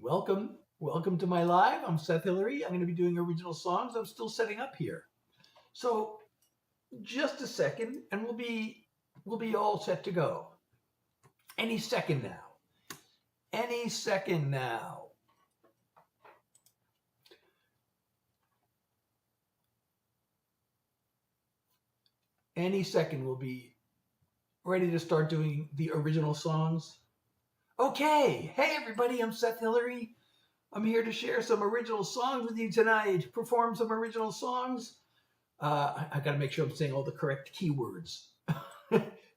Welcome to my live. I'm Seth Hillary. I'm going to be doing original songs. I'm still setting up here. So just a second and we'll be all set to go. Any second now. Any second now. Any second we'll be ready to start doing the original songs. Okay. Hey everybody, I'm Seth Hillary. I'm here to share some original songs with you tonight, perform some original songs. I got to make sure I'm saying all the correct keywords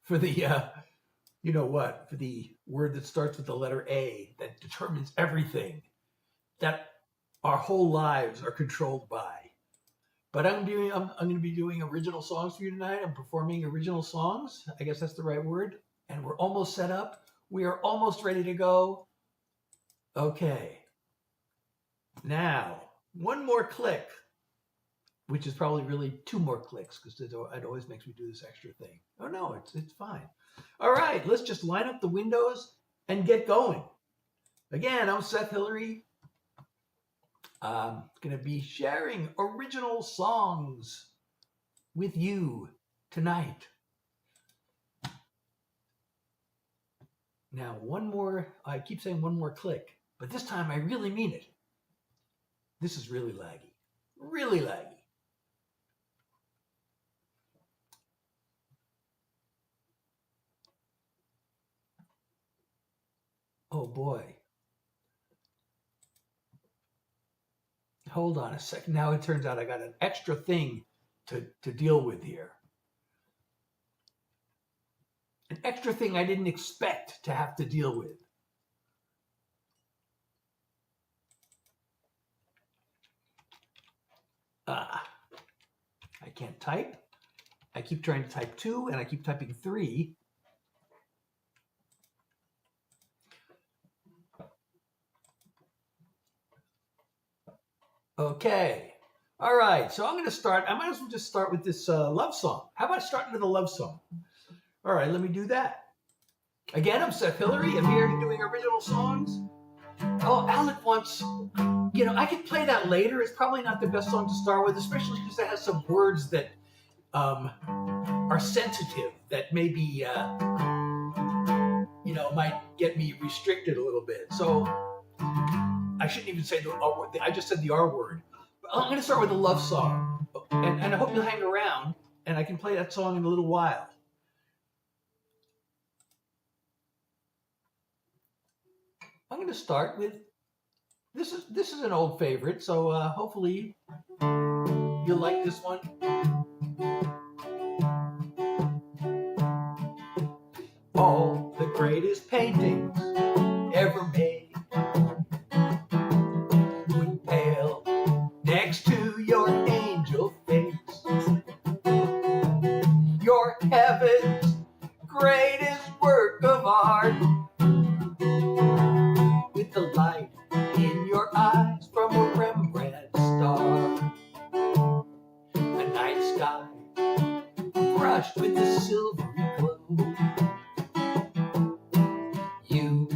for the, for the word that starts with the letter A that determines everything that our whole lives are controlled by. But I'm going to be doing original songs for you tonight. I'm performing original songs. I guess that's the right word. And we're almost set up. We are almost ready to go. Okay. Now, one more click, which is probably really two more clicks because it always makes me do this extra thing. Oh no, it's fine. All right, let's just line up the windows and get going. Again, I'm Seth Hillary. I'm going to be sharing original songs with you tonight. Now, I keep saying one more click, but this time I really mean it. This is really laggy. Really laggy. Oh boy. Hold on a second. Now it turns out I got an extra thing to deal with here. An extra thing I didn't expect to have to deal with. I can't type. I keep trying to type 2 and I keep typing 3. Okay. All right. So I'm going to start. I might as well just start with this love song. How about starting with a love song? All right. Let me do that. Again, I'm Seth Hillary. I'm here doing original songs. Oh, Alec wants, I could play that later. It's probably not the best song to start with, especially because it has some words that are sensitive, that maybe, might get me restricted a little bit. So I shouldn't even say the R word. I just said the R word. I'm going to start with a love song. And I hope you'll hang around, and I can play that song in a little while. I'm going to start with, this is an old favorite, so hopefully you'll like this one. All the greatest paintings ever made would pale next to your angel face. Your heaven's greatest work of art, with the light in your eyes from a Rembrandt star. A night sky brushed with a silvery glow. You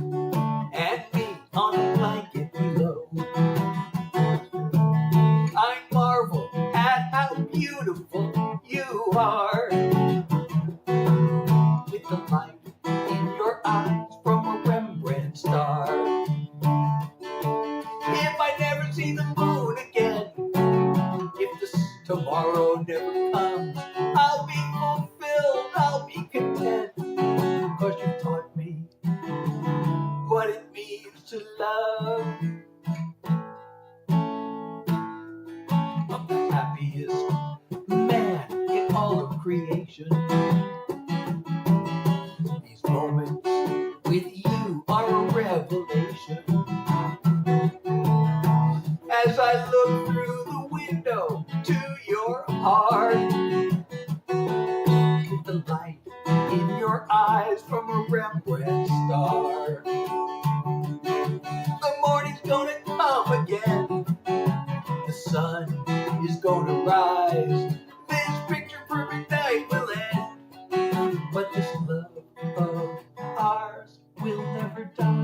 and me on a blanket below. I marvel at how beautiful you are, with the light in your eyes from a Rembrandt star. If I never see the moon again, if this tomorrow never comes, I'll be fulfilled, I'll be content, 'cause you taught me what it means to love. I'm the happiest man in all of creation. These moments with you are a revelation. As I look through the window to your heart, with the light in your eyes from a Rembrandt star. The morning's gonna come again, the sun is gonna rise, this picture perfect night will end, but this love of ours will never die.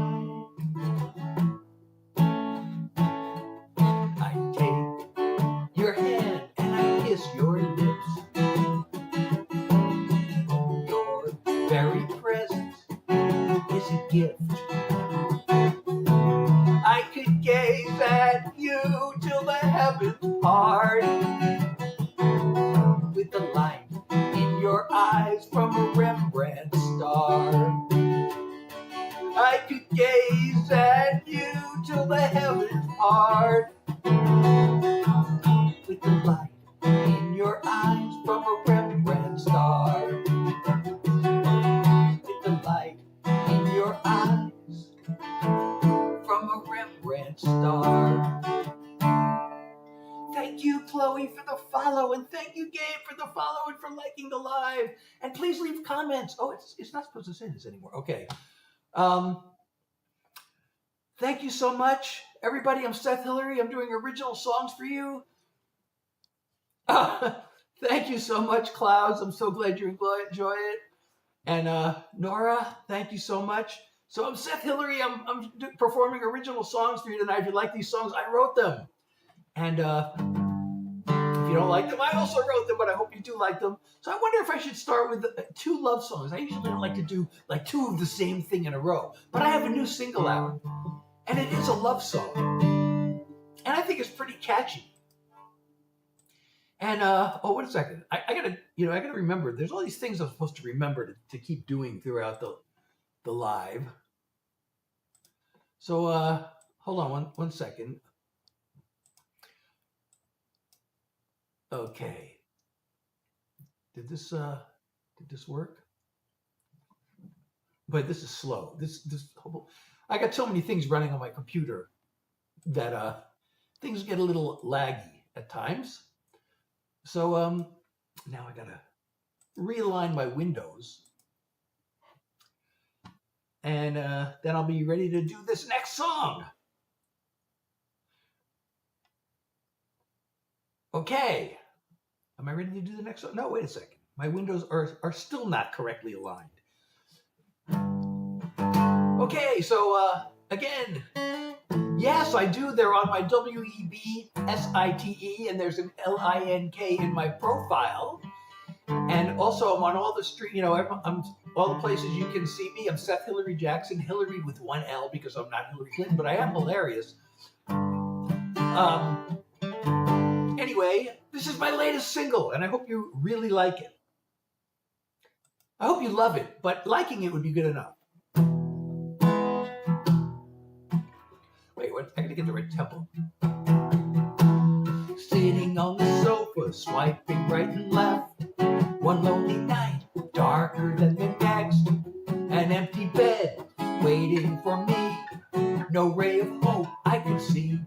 a gift. I could gaze at you till the heavens part, with the light in your eyes from a Rembrandt star. I could gaze at you till the heavens part, with the light in your eyes from a Rembrandt star. With the light in your eyes from a Rembrandt star. Thank you, Chloe, for the follow, and thank you, Gabe, for the follow and for liking the live. And please leave comments. Oh, it's not supposed to say this anymore. Okay. Thank you so much, everybody. I'm Seth Hillary. I'm doing original songs for you. Thank you so much, Clouds. I'm so glad you enjoy it. And Nora, thank you so much. So I'm Seth Hillary. I'm performing original songs for you tonight. If you like these songs, I wrote them. And if you don't like them, I also wrote them, but I hope you do like them. So I wonder if I should start with 2 love songs. I usually don't like to do like 2 of the same thing in a row. But I have a new single out, and it is a love song. And I think it's pretty catchy. And oh, wait a second. I gotta remember. There's all these things I'm supposed to remember to keep doing throughout the live. So hold on one second. Okay. Did this work? But this is slow. I got so many things running on my computer that things get a little laggy at times. So now I gotta realign my windows, and then I'll be ready to do this next song. Okay, am I ready to do the next song? No, wait a second. My windows are still not correctly aligned. Okay, so again, yes, I do. They're on my WEBSITE, and there's an LINK in my profile. And also, I'm on all the street. I'm all the places you can see me. I'm Seth Hillary Jackson, Hillary with 1 L because I'm not Hillary Clinton, but I am hilarious. Anyway, this is my latest single, and I hope you really like it. I hope you love it, but liking it would be good enough. Wait, what? I gotta get the right tempo. Sitting on the sofa, swiping right and left. One lonely night, darker than the next. An empty bed, waiting for me. No ray of hope I could see.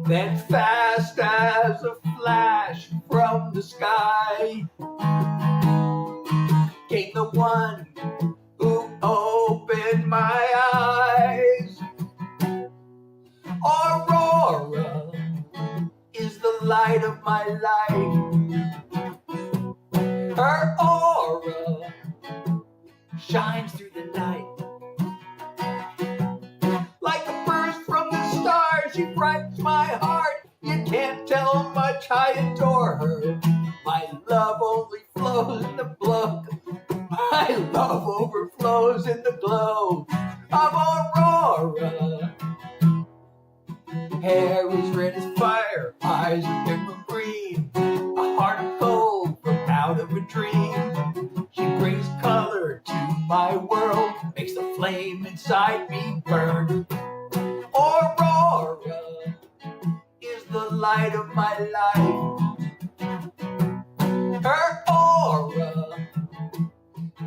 Then fast as a flash from the sky came the one who opened my eyes. Aurora is the light of my life. Her aura shines through the night. Like a burst from the stars, she brightens my heart. You can't tell how much I adore her. My love only flows in the blood. My love overflows in the glow of Aurora. Hair is red as fire, eyes are emerald green, a heart of gold from out of a dream. She brings color to my world, makes the flame inside me burn. Aurora is the light of my life. Her aura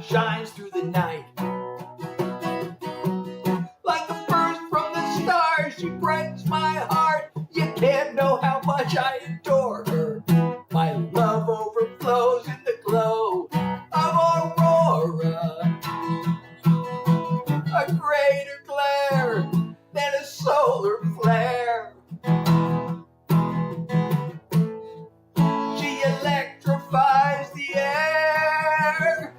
shines through the night. Like a burst from the stars, she brightens my heart. You can't know how much I adore her. My love overflows in the glow of Aurora. A greater glare than a solar flare. She electrifies the air.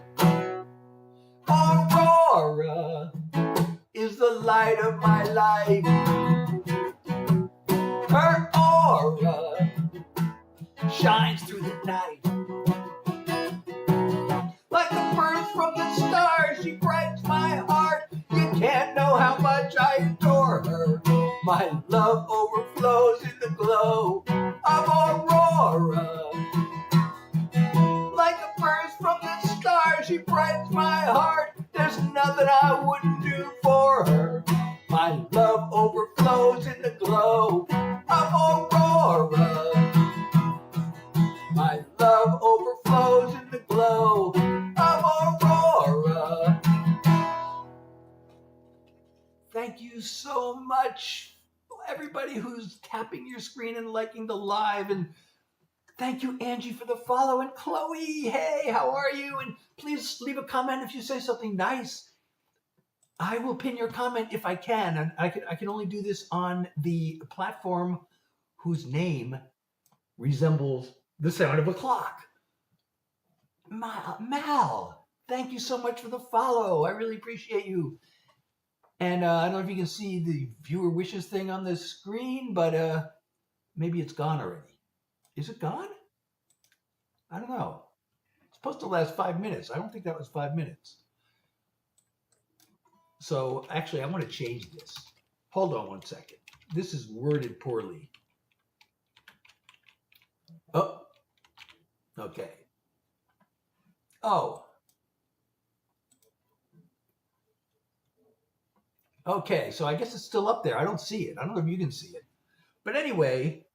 Aurora is the light of my life. Her aura shines through the night. Like a burst from the stars, she brightens my heart. You My love overflows in the glow of aurora. Like a burst from the stars, she brightens my heart. There's nothing I wouldn't do for her. My love overflows in the glow of aurora. My love overflows in the glow of aurora. Thank you so much, everybody who's tapping your screen and liking the live. And thank you, Angie, for the follow. And Chloe, hey, how are you? And please leave a comment if you say something nice. I will pin your comment if I can. And I can only do this on the platform whose name resembles the sound of a clock. Mal, thank you so much for the follow. I really appreciate you. And I don't know if you can see the viewer wishes thing on the screen, but maybe it's gone already. Is it gone? I don't know. It's supposed to last 5 minutes. I don't think that was 5 minutes. So actually, I want to change this. Hold on one second. This is worded poorly. Oh, okay. Oh. Okay, so I guess it's still up there. I don't see it. I don't know if you can see it. But anyway,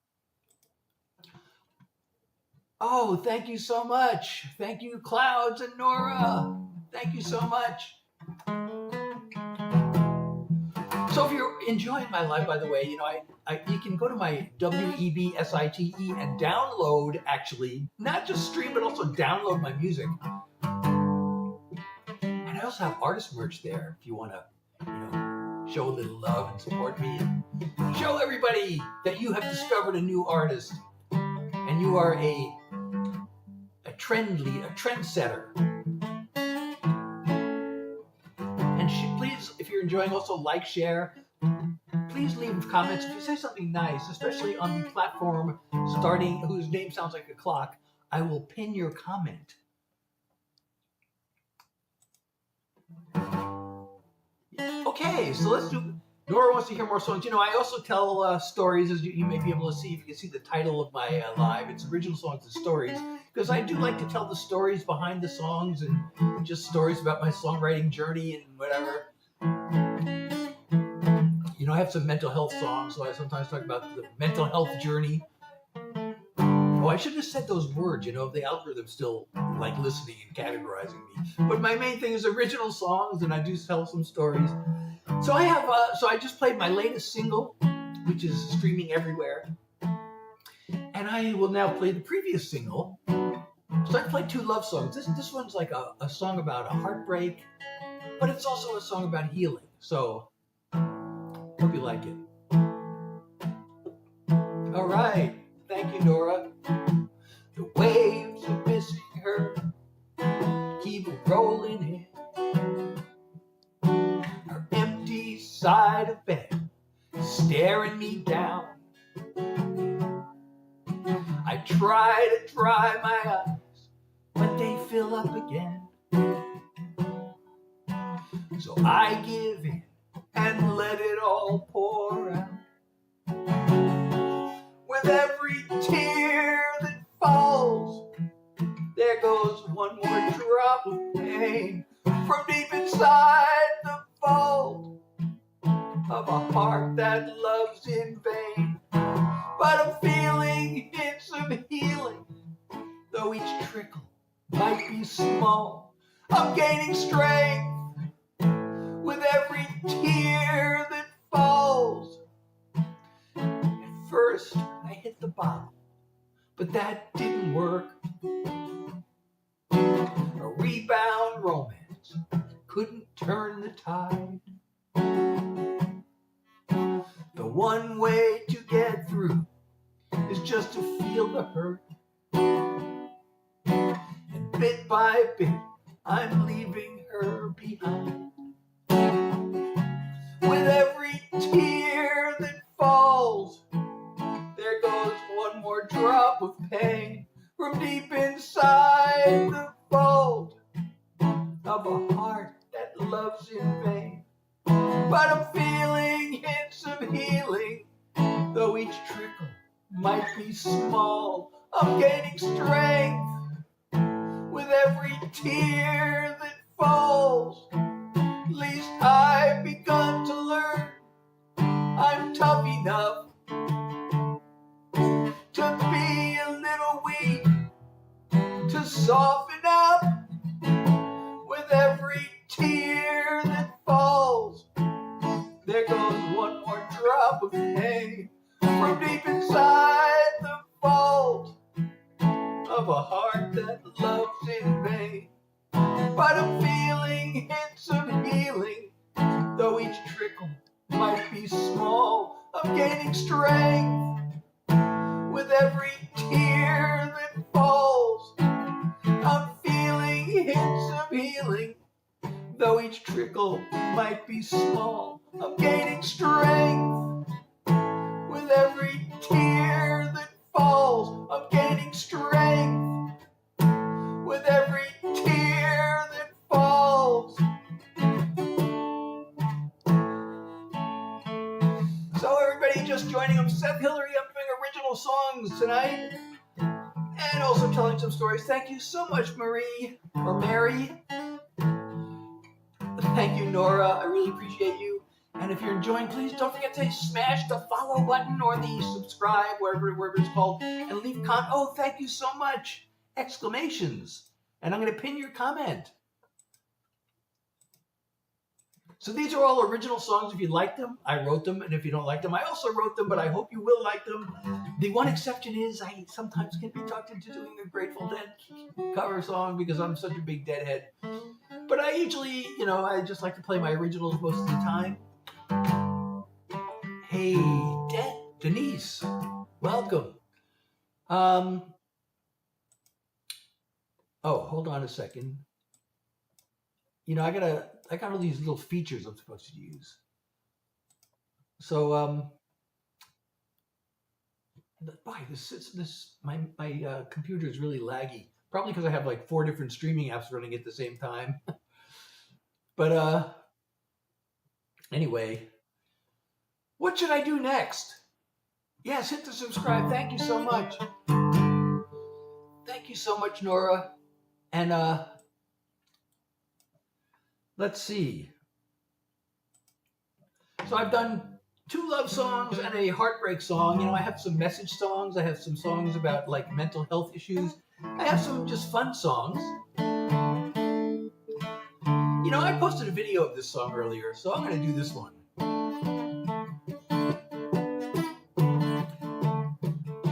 oh, thank you so much. Thank you, Clouds and Nora. Thank you so much. So if you're enjoying my live, by the way, you know, you can go to my WEBSITE and download, actually, not just stream, but also download my music. And I also have artist merch there if you want to, you know, show a little love and support me and show everybody that you have discovered a new artist and you are a trendsetter. And please, if you're enjoying, also like, share. Please leave comments if you say something nice, especially on the platform whose name sounds like a clock. I will pin your comment. Okay, so let's do. Nora wants to hear more songs. You know, I also tell stories, as you may be able to see. If you can see the title of my live, it's Original Songs and Stories, because I do like to tell the stories behind the songs and just stories about my songwriting journey and whatever. You know, I have some mental health songs, so I sometimes talk about the mental health journey. Oh, I should have said those words, you know, the algorithm's still like listening and categorizing me. But my main thing is original songs, and I do tell some stories. So I have, so I just played my latest single, which is streaming everywhere. And I will now play the previous single. So I played 2 love songs. This one's like a song about a heartbreak, but it's also a song about healing. So hope you like it. All right. Thank you, Nora. The waves are missing her, keep rolling in. Her empty side of bed, staring me down. I try to dry my eyes, but they fill up again. So I give in and let it all pour out. With every tear that falls, there goes one more drop of pain from deep inside the vault of a heart that loves in vain. But I'm feeling hints of healing, though each trickle might be small. I'm gaining strength with every tear that falls. At first, I hit the bottom, but that didn't work. A rebound romance couldn't turn the tide. The one way to get through is just to feel the hurt. And bit by bit, I'm leaving her behind. With every tear that falls, there goes one more drop of pain from deep inside the vault of a heart that loves in vain. but I'm feeling hints of healing. Though each trickle might be small, I'm gaining strength with every tear that falls. At least I've begun to learn I'm tough enough to be a little weak, to soften up with every tear that falls. There goes one more drop of pain from deep inside the vault of a heart that loves in vain. But I'm feeling hints of healing, though each trickle might be small. I'm gaining strength with every tear that falls. I'm feeling hints of healing, though each trickle might be small. I'm gaining strength with every tear that falls. I'm gaining strength with every tear that falls. So everybody just joining, I'm Seth Hillary. I'm doing original songs tonight and also telling some stories. Thank you so much, Marie, or Mary. Thank you, Nora. I really appreciate you. And if you're enjoying, please don't forget to smash the follow button or the subscribe, whatever it's called, and leave oh, thank you so much! Exclamations. And I'm going to pin your comment. So these are all original songs. If you like them, I wrote them. And if you don't like them, I also wrote them, but I hope you will like them. The one exception is I sometimes can be talked into doing a Grateful Dead cover song because I'm such a big Deadhead. But I usually, I just like to play my originals most of the time. Hey, Denise, welcome. Oh, hold on a second. I got all these little features I'm supposed to use. So, boy, my computer is really laggy. Probably because I have like 4 different streaming apps running at the same time. But anyway, what should I do next? Yes, hit the subscribe. Thank you so much. Thank you so much, Nora. And let's see. So I've done 2 love songs and a heartbreak song. I have some message songs. I have some songs about like mental health issues. I have some just fun songs. I posted a video of this song earlier, so I'm going to do this one.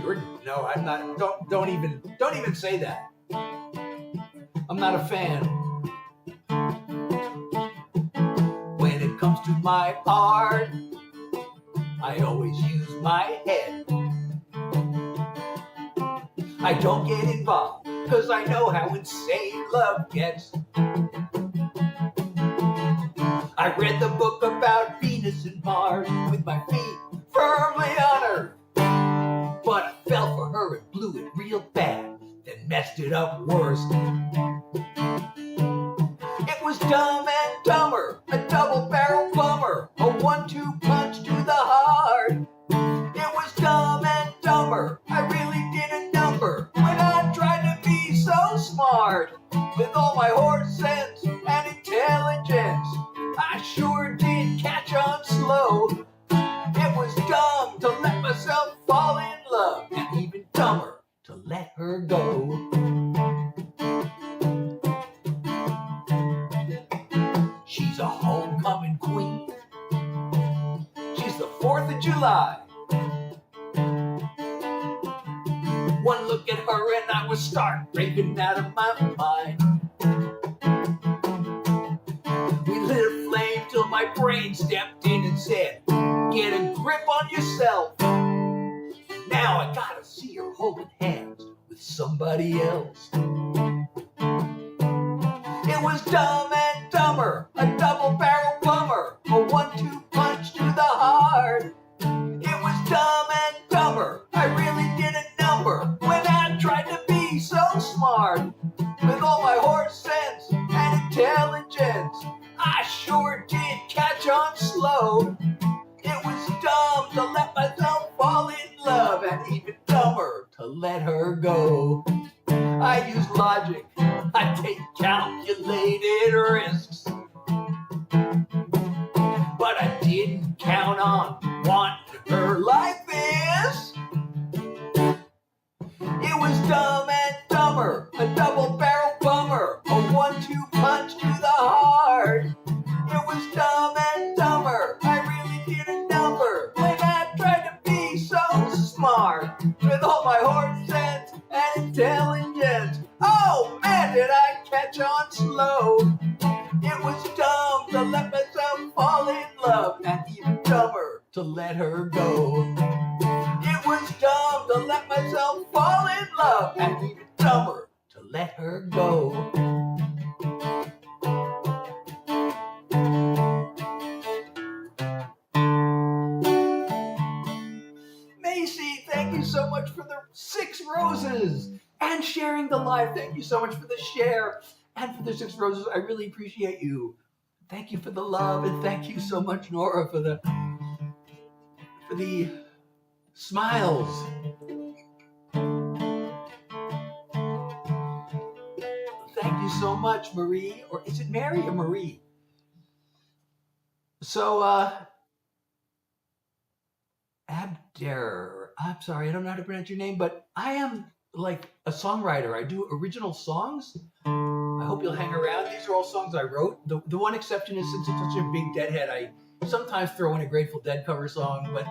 Jordan, no, I'm not. Don't even say that. I'm not a fan. When it comes to my art, I always use my head. I don't get involved, cause I know how insane love gets. I read the book about Venus and Mars with my feet firmly on Earth. But I fell for her and blew it real bad, then messed it up worse. It was Dumb and Dumber, a double-barrel bummer, a 1-2 punch to the heart. It was Dumb and Dumber, I really did a number when I tried to be so smart. With all my horse sense and intelligence, I sure did catch on slow. It was dumb to let myself fall in love, and even dumber to let her go. She's a homecoming queen. She's the 4th of July. One look at her and I was stark raving out of my mind. We lit a flame till my brain stepped in and said, get a grip on yourself. Now I gotta see her holding hands with somebody else. It was Dumb and Dumber, a double-barrel bummer, a 1-2 punch to the heart. It was Dumb and Dumber, I really did a number when I tried to be so smart. With all my horse sense and intelligence, I sure did catch on slow. It was dumb to let myself fall in love, and even dumber to let her go. I use logic, I take calculated risks, but I didn't count on wanting her like this. It was Dumb and Dumber, a double-barrel bummer, a 1-2 punch to the heart. It was Dumb and Dumber, I really did a number when I tried to be so smart with all my horse sense and intelligence. Oh man, did I catch on slow. It was dumb to let myself fall in love, and even dumber to let her go. It was dumb to let myself fall in love, and even dumber to let her go. Macy, thank you so much for the 6 roses and sharing the live. Thank you so much for the share and for the 6 roses. I really appreciate you. Thank you for the love, and thank you so much, Nora, for the smiles. Thank you so much, Marie. Or is it Mary or Marie? So, Abder, I'm sorry, I don't know how to pronounce your name, but I am like a songwriter. I do original songs. I hope you'll hang around. These are all songs I wrote. The one exception is, since it's such a big Deadhead, I sometimes throw in a Grateful Dead cover song, but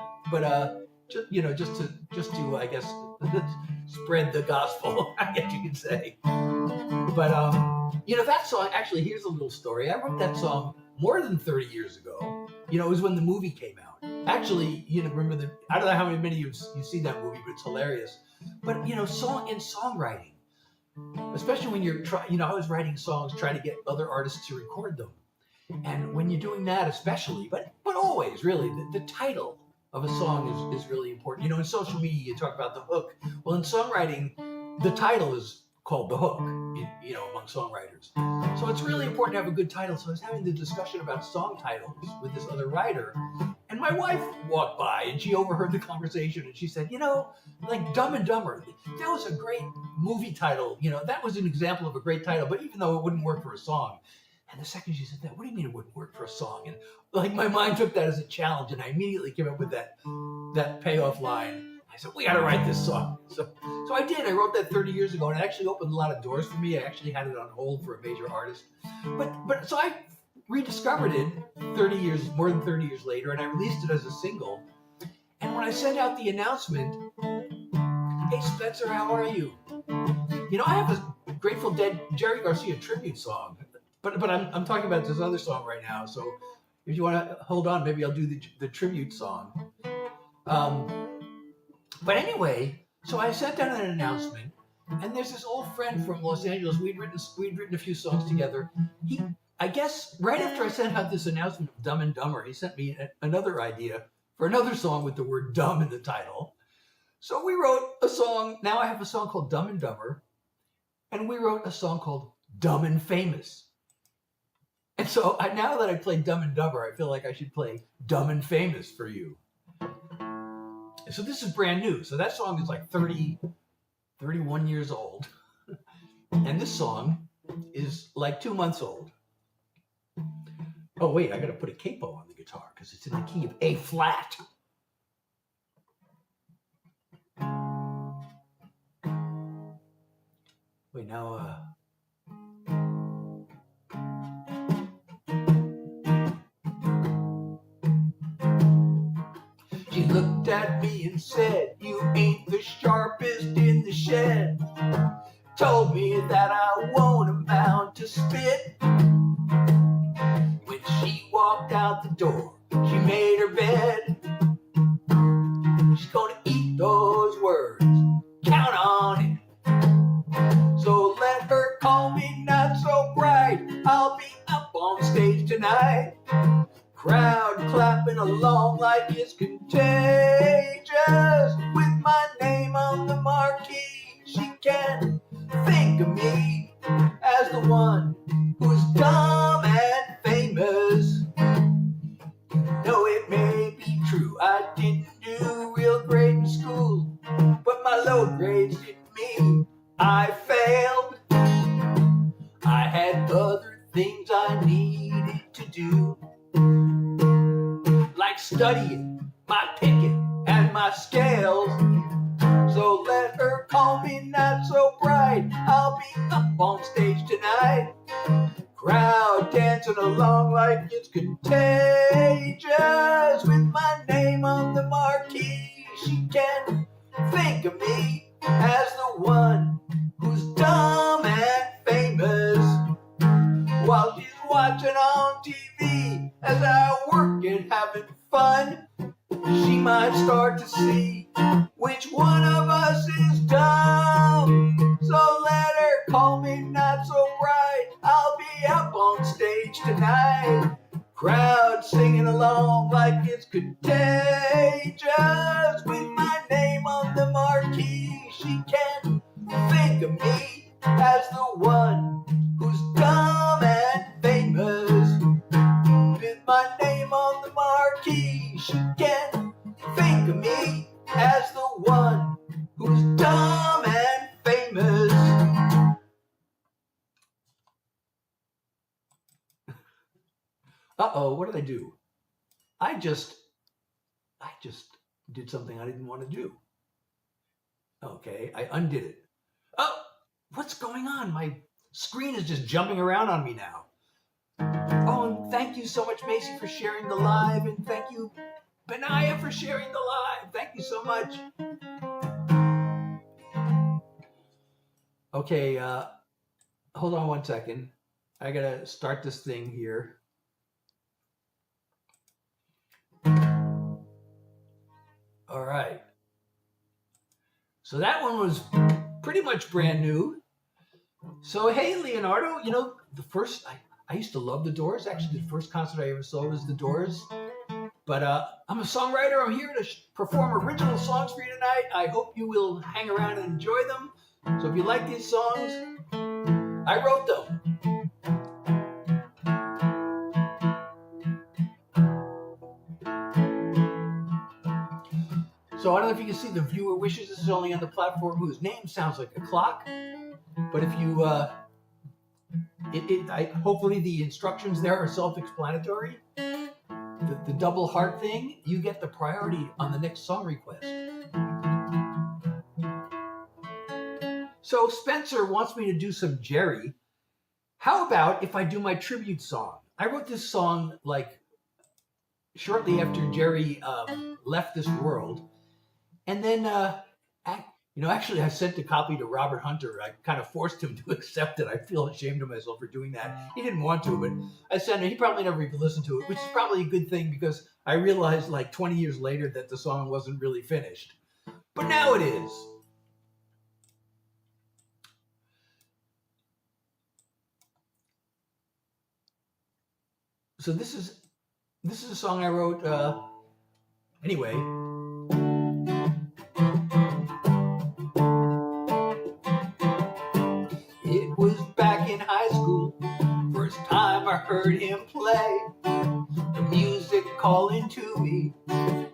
just to I guess spread the gospel, I guess you could say. But that song, actually, here's a little story. I wrote that song more than 30 years ago. It was when the movie came out. Actually, remember I don't know how many of you've seen that movie, but it's hilarious. But songwriting, especially when you're I was writing songs, trying to get other artists to record them. And when you're doing that, especially, but always really, the title of a song is really important. In social media, you talk about the hook. Well, in songwriting, the title is called the hook, among songwriters. So it's really important to have a good title. So I was having the discussion about song titles with this other writer, and my wife walked by and she overheard the conversation, and she said, like Dumb and Dumber, that was a great movie title. That was an example of a great title, but even though it wouldn't work for a song. And the second she said that, what do you mean it wouldn't work for a song? And like my mind took that as a challenge, and I immediately came up with that payoff line. I said, we got to write this song. So I did. I wrote that 30 years ago, and it actually opened a lot of doors for me. I actually had it on hold for a major artist. But so I rediscovered it more than 30 years later, and I released it as a single. And when I sent out the announcement, hey, Spencer, how are you? I have a Grateful Dead Jerry Garcia tribute song, but I'm talking about this other song right now. So if you want to hold on, maybe I'll do the tribute song. But anyway, so I sent out an announcement, and there's this old friend from Los Angeles. We'd written a few songs together. I guess right after I sent out this announcement of Dumb and Dumber, he sent me another idea for another song with the word dumb in the title. So we wrote a song. Now I have a song called Dumb and Dumber, and we wrote a song called Dumb and Famous. And so now that I played Dumb and Dumber, I feel like I should play Dumb and Famous for you. So this is brand new. So that song is like 31 years old. And this song is like 2 months old. Oh, wait, I got to put a capo on the guitar because it's in the key of A flat. Wait, now, She looked at me and said, you ain't the sharpest in the shed. Told me that I won't amount to spit. When she walked out the door, she made her bed. She's gonna eat those words, count on it. So let her call me not so bright. I'll be up on stage tonight. Crowd clapping along like it's contagious. With my name on the marquee, she can think of me as the one who's dumb and famous. studying my picket and my scales. So let her call me not so bright. I'll be up on stage tonight. Crowd dancing along like it's contagious. With my name on the marquee, she can think of me as the one who's dumb and famous. While she's watching on TV as I work and having fun, she might start to see which one of us is dumb. So let her call me not so bright. I'll be up on stage tonight. Crowd singing along like it's contagious. With my name on the marquee, she can think of me as the one who's dumb and famous. With my name on the marquee, she can think of me as the one who's dumb and famous. Uh-oh, what did I do? I just did something I didn't want to do. Okay, I undid it. Oh, what's going on? My screen is just jumping around on me now. Oh, and thank you so much, Macy, for sharing the live, and thank you, Benaya, for sharing the live. Thank you so much. Okay, hold on one second. I gotta start this thing here. All right. So that one was pretty much brand new. So, hey, Leonardo, you know, I used to love The Doors. Actually, the first concert I ever saw was The Doors. But I'm a songwriter. I'm here to perform original songs for you tonight. I hope you will hang around and enjoy them. So if you like these songs, I wrote them. So I don't know if you can see the viewer wishes. This is only on the platform whose name sounds like a clock. But if you, hopefully the instructions there are self-explanatory. The double heart thing, you get the priority on the next song request. So Spencer wants me to do some Jerry. How about if I do my tribute song? I wrote this song like shortly after Jerry left this world. And then, actually I sent a copy to Robert Hunter. I kind of forced him to accept it. I feel ashamed of myself for doing that. He didn't want to, but I sent him. He probably never even listened to it, which is probably a good thing because I realized like 20 years later that the song wasn't really finished. But now it is. So this is a song I wrote anyway. It was back in high school, first time I heard him play. The music calling to me,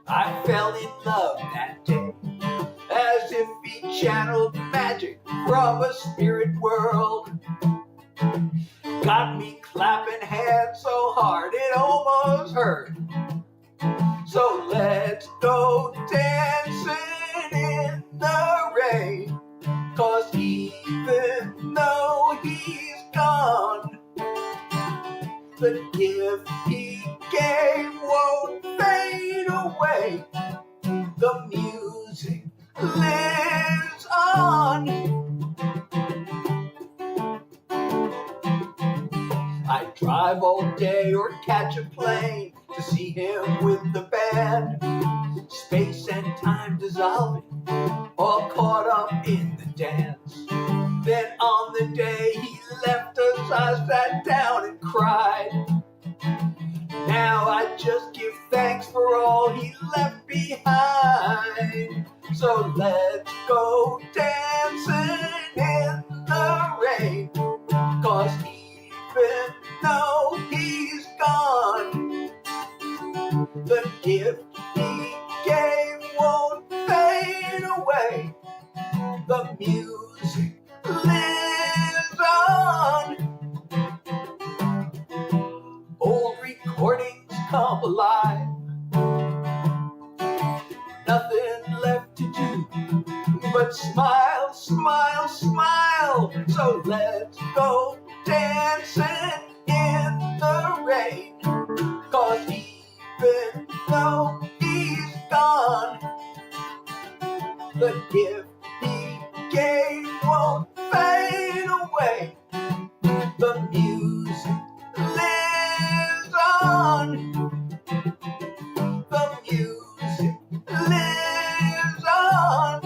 I fell in love that day. As if he channeled magic from a spirit world. Got me clapping hands so hard it almost hurt. So let's go dancing in the rain. 'Cause even though he's gone, the gift he gave won't fade away. The music lives on. I drive all day or catch a plane to see him with the band. Space and time dissolving, all caught up in the dance. Then on the day he left us, I sat down and cried. Now I just give thanks for all he left behind. So let's go dancing in the rain. 'Cause even though he's gone, the gift he gave won't fade away. The music lives on. Old recordings come alive but smile, smile, smile. So let's go dancing in the rain. 'Cause even though he's gone, the gift he gave won't fade away. The music lives on. The music lives on.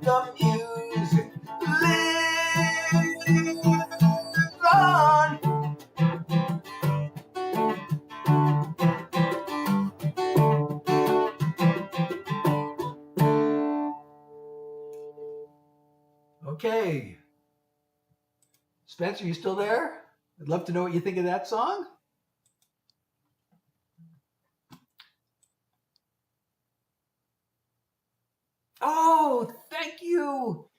The music lives on. Okay. Spencer, you still there? I'd love to know what you think of that song. Oh, thank you,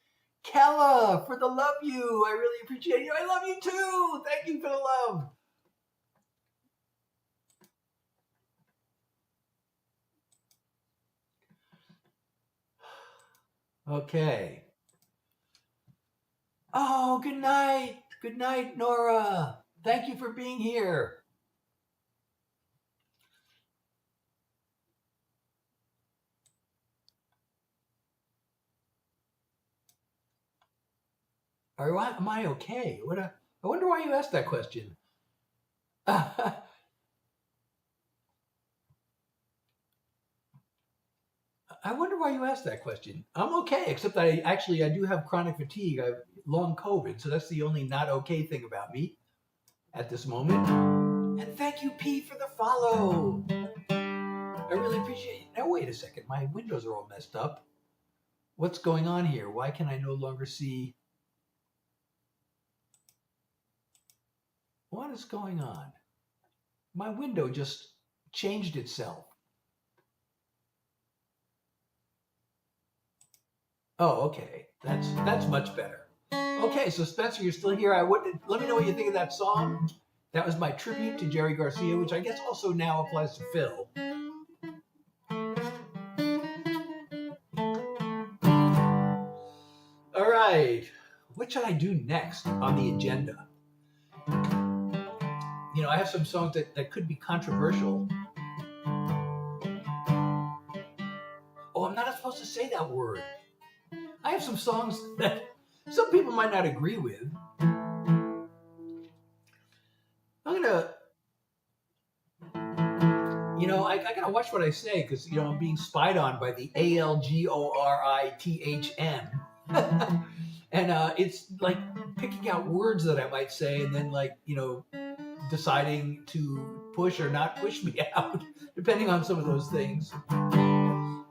Kella, for the love you. I really appreciate you. I love you too. Thank you for the love. Okay. Oh, good night. Good night, Nora. Thank you for being here. Am I okay? I wonder why you asked that question. I wonder why you asked that question. I'm okay, except that I do have chronic fatigue. I have long COVID, so that's the only not okay thing about me at this moment. And thank you, P, for the follow. I really appreciate it. Now, wait a second. My windows are all messed up. What's going on here? Why can I no longer see? What is going on? My window just changed itself. Oh, okay. That's much better. Okay, so Spencer, you're still here. Let me know what you think of that song. That was my tribute to Jerry Garcia, which I guess also now applies to Phil. All right. What should I do next on the agenda? You know, I have some songs that could be controversial. Oh, I'm not supposed to say that word. I have some songs that some people might not agree with. I gotta watch what I say because, I'm being spied on by the ALGORITHM. And it's like picking out words that I might say and then deciding to push or not push me out, depending on some of those things.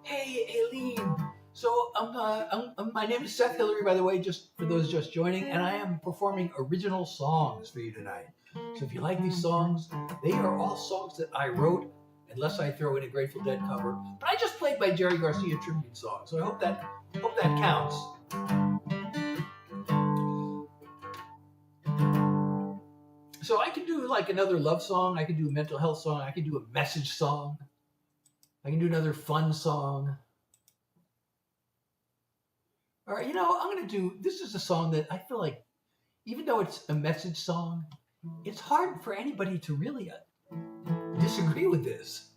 Hey, Aileen. So my name is Seth Hillary, by the way, just for those just joining, and I am performing original songs for you tonight. So if you like these songs, they are all songs that I wrote, unless I throw in a Grateful Dead cover. But I just played my Jerry Garcia tribute song, so I hope that counts. So I can do like another love song, I can do a mental health song, I can do a message song, I can do another fun song. All right, this is a song that I feel like, even though it's a message song, it's hard for anybody to really disagree with this.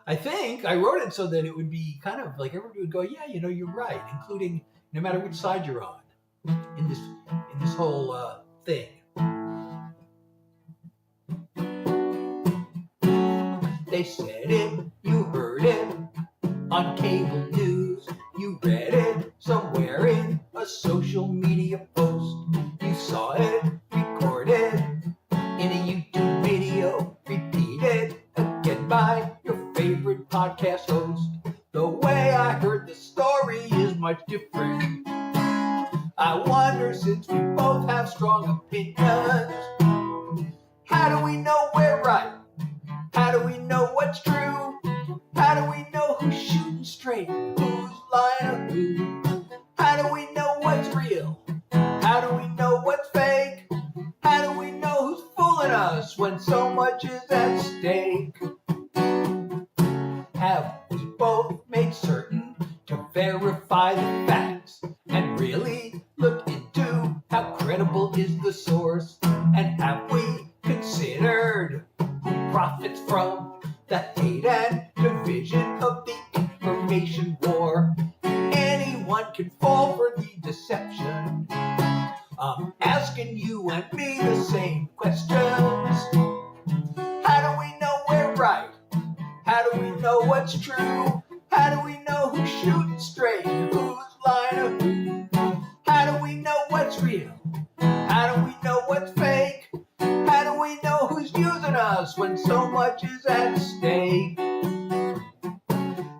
I think I wrote it so that it would be kind of like everybody would go, yeah, you're right, including no matter which side you're on in this whole thing. They said it, you heard it on cable news, you read it somewhere in a social media post, you saw it recorded in a YouTube video, repeated again by your favorite podcast host. The way I heard the story is much different. I wonder, since we both have strong opinions, how do we know we're right? How do we know what's true? How do we know who's shooting straight? Who's lying or who? How do we know what's real? How do we know what's fake? How do we know who's fooling us when so much is at stake? Have we both made certain to verify the facts and really look into how credible is the source. And have we considered who profits from the hate and division of the information war? Anyone can fall for the deception. I'm asking you and me the same questions. How do we know we're right? How do we know what's true? How do we know who's shooting straight and who's lying to who? How do we know what's real? How do we know what's fake? How do we know who's using us when so much is at stake?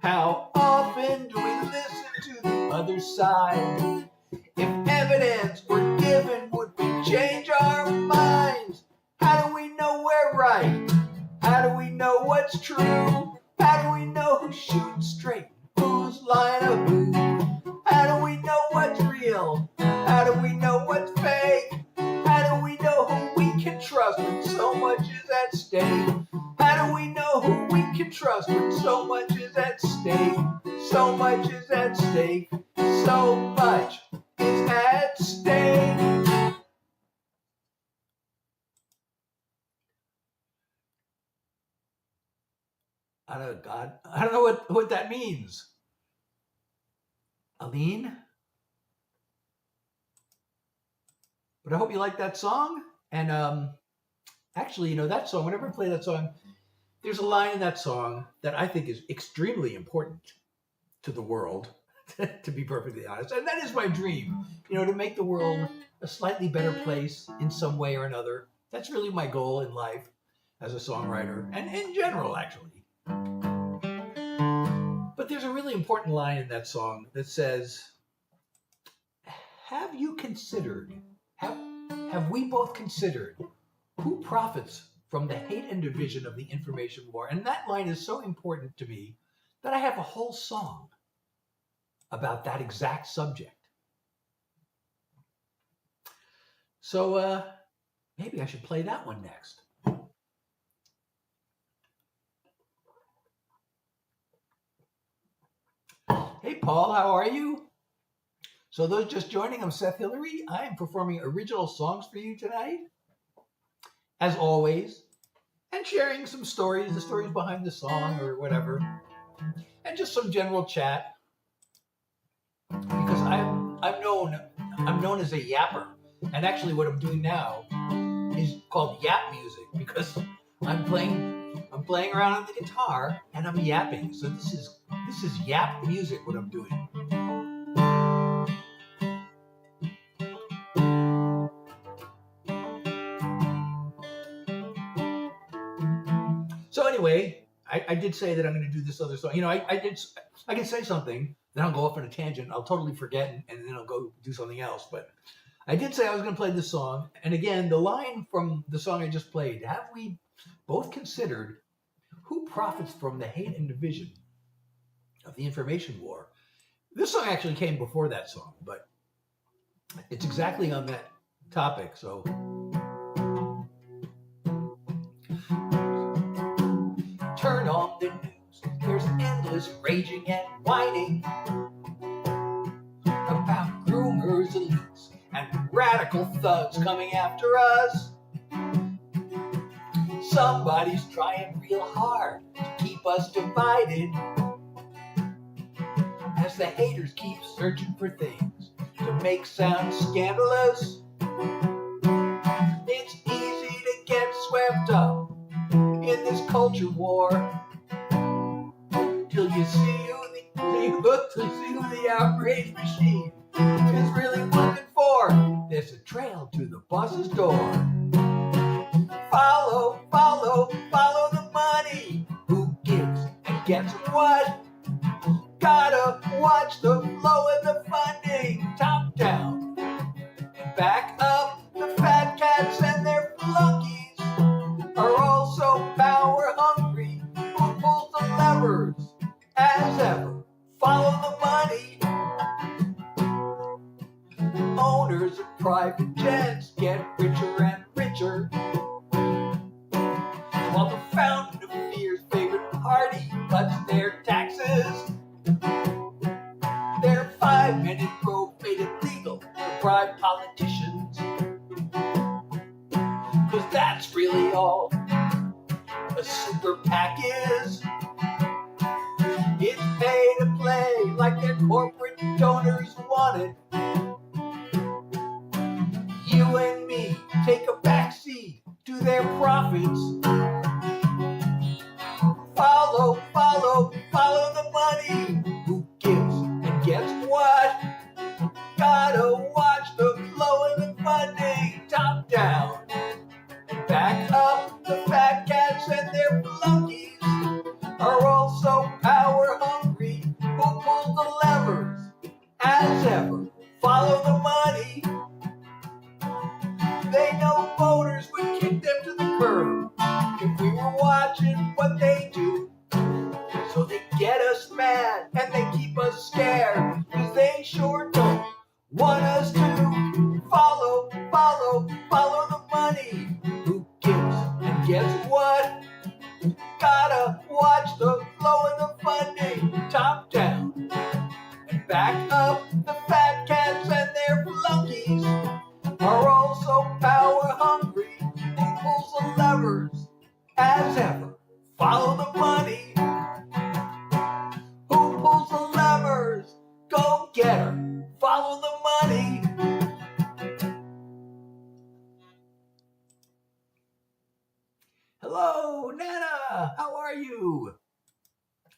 How often do we listen to the other side? If evidence were given, would we change our minds? How do we know we're right? How do we know what's true? How do we know who's shooting straight? Who's lying to who? How do we know what's real? How do we know what's fake? How do we know who we can trust when so much is at stake? How do we know who we can trust when so much is at stake? So much is at stake. So much is at stake. I don't know what that means. Aline? But I hope you like that song. And actually, that song, whenever I play that song, there's a line in that song that I think is extremely important to the world, to be perfectly honest. And that is my dream, to make the world a slightly better place in some way or another. That's really my goal in life as a songwriter, and in general, actually. But there's a really important line in that song that says, have we both considered who profits from the hate and division of the information war? And that line is so important to me that I have a whole song about that exact subject. So maybe I should play that one next. Hey, Paul, how are you? So those just joining, I'm Seth Hillary. I am performing original songs for you tonight, as always, and sharing some stories, the stories behind the song or whatever, and just some general chat. Because I'm known as a yapper, and actually what I'm doing now is called yap music, because I'm playing around on the guitar and I'm yapping. So this is yap music, what I'm doing. So anyway, I did say that I'm going to do this other song. I can say something, then I'll go off on a tangent. I'll totally forget, and then I'll go do something else. But I did say I was going to play this song. And again, the line from the song I just played, have we both considered who profits from the hate and division of the information war? This song actually came before that song, but it's exactly on that topic. So turn on the news. There's endless raging and whining about groomers, elites, and radical thugs coming after us. Somebody's trying real hard to keep us divided, as the haters keep searching for things to make sound scandalous. It's easy to get swept up in this culture war till you see who the outrage machine is really looking for. There's a trail to the boss's door. Follow the money. Who gives and gets what? Gotta watch the flow of the funding, top down and back up. The fat cats and their flunkies are also power hungry. Who pulls the levers as ever? Follow the money. Owners of private jets get richer and richer, while the fountain of fear's favorite party cuts their taxes. super PAC is. It's pay to play like their corporate donors want it. You and me take a backseat to their profits. Follow the money. Who gives and gets what? Gotta watch the flow of the funding, top down. And back up, the fat cats and their flunkies are also power hungry. Who pull the levers? As ever, follow the money. They know voters would kick them to the curb if we were watching what they do. So they get us mad and they keep us scared, cause they sure don't want us to follow the money. Who gives and gets what? Gotta watch the flow of the funding, top down. And back up, the fat cats and their flunkies are also power hungry. Who pulls the levers? As ever, follow the money. Who pulls the levers? Go get her. Follow the money. Hello, Nana. How are you?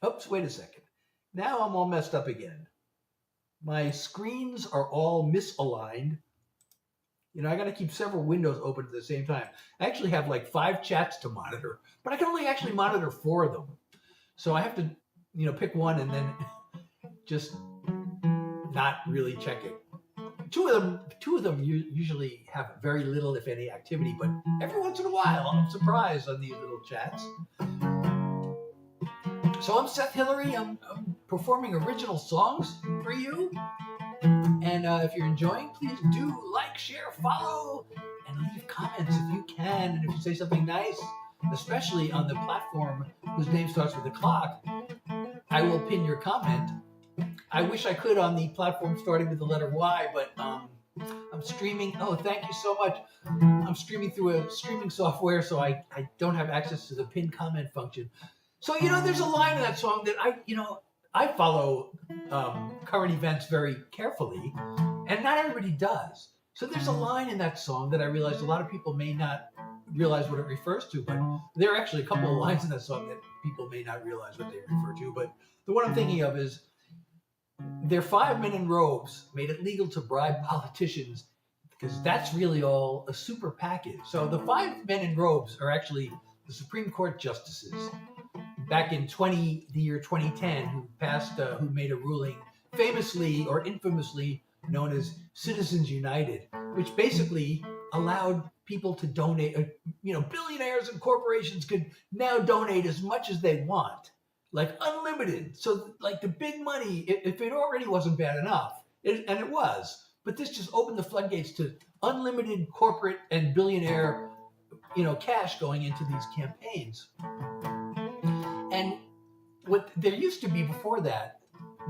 Oops, wait a second. Now I'm all messed up again. My screens are all misaligned. You know, I got to keep several windows open at the same time. I actually have like 5 chats to monitor, but I can only actually monitor 4 of them. So I have to, you know, pick one and then just not really check it. Two of them usually have very little, if any, activity, but every once in a while I'm surprised on these little chats. So I'm Seth Hillary. I'm performing original songs for you. And if you're enjoying, please do like, share, follow, and leave comments if you can. And if you say something nice, especially on the platform whose name starts with a clock, I will pin your comment. I wish I could on the platform starting with the letter Y, but I'm streaming. Oh, thank you so much. I'm streaming through a streaming software, so I don't have access to the pin comment function. So, you know, there's a line in that song that I follow current events very carefully, and not everybody does. So there's a line in that song that I realized a lot of people may not realize what it refers to, but there are actually a couple of lines in that song that people may not realize what they refer to. But the one I'm thinking of is, their 5 men in robes made it legal to bribe politicians, because that's really all a super PAC is. So the 5 men in robes are actually the Supreme Court justices back in the year 2010, who made a ruling famously or infamously known as Citizens United, which basically allowed people to donate. Billionaires and corporations could now donate as much as they want, like unlimited. So like the big money, if it already wasn't bad enough, and it was, but this just opened the floodgates to unlimited corporate and billionaire, cash going into these campaigns. And what there used to be before that,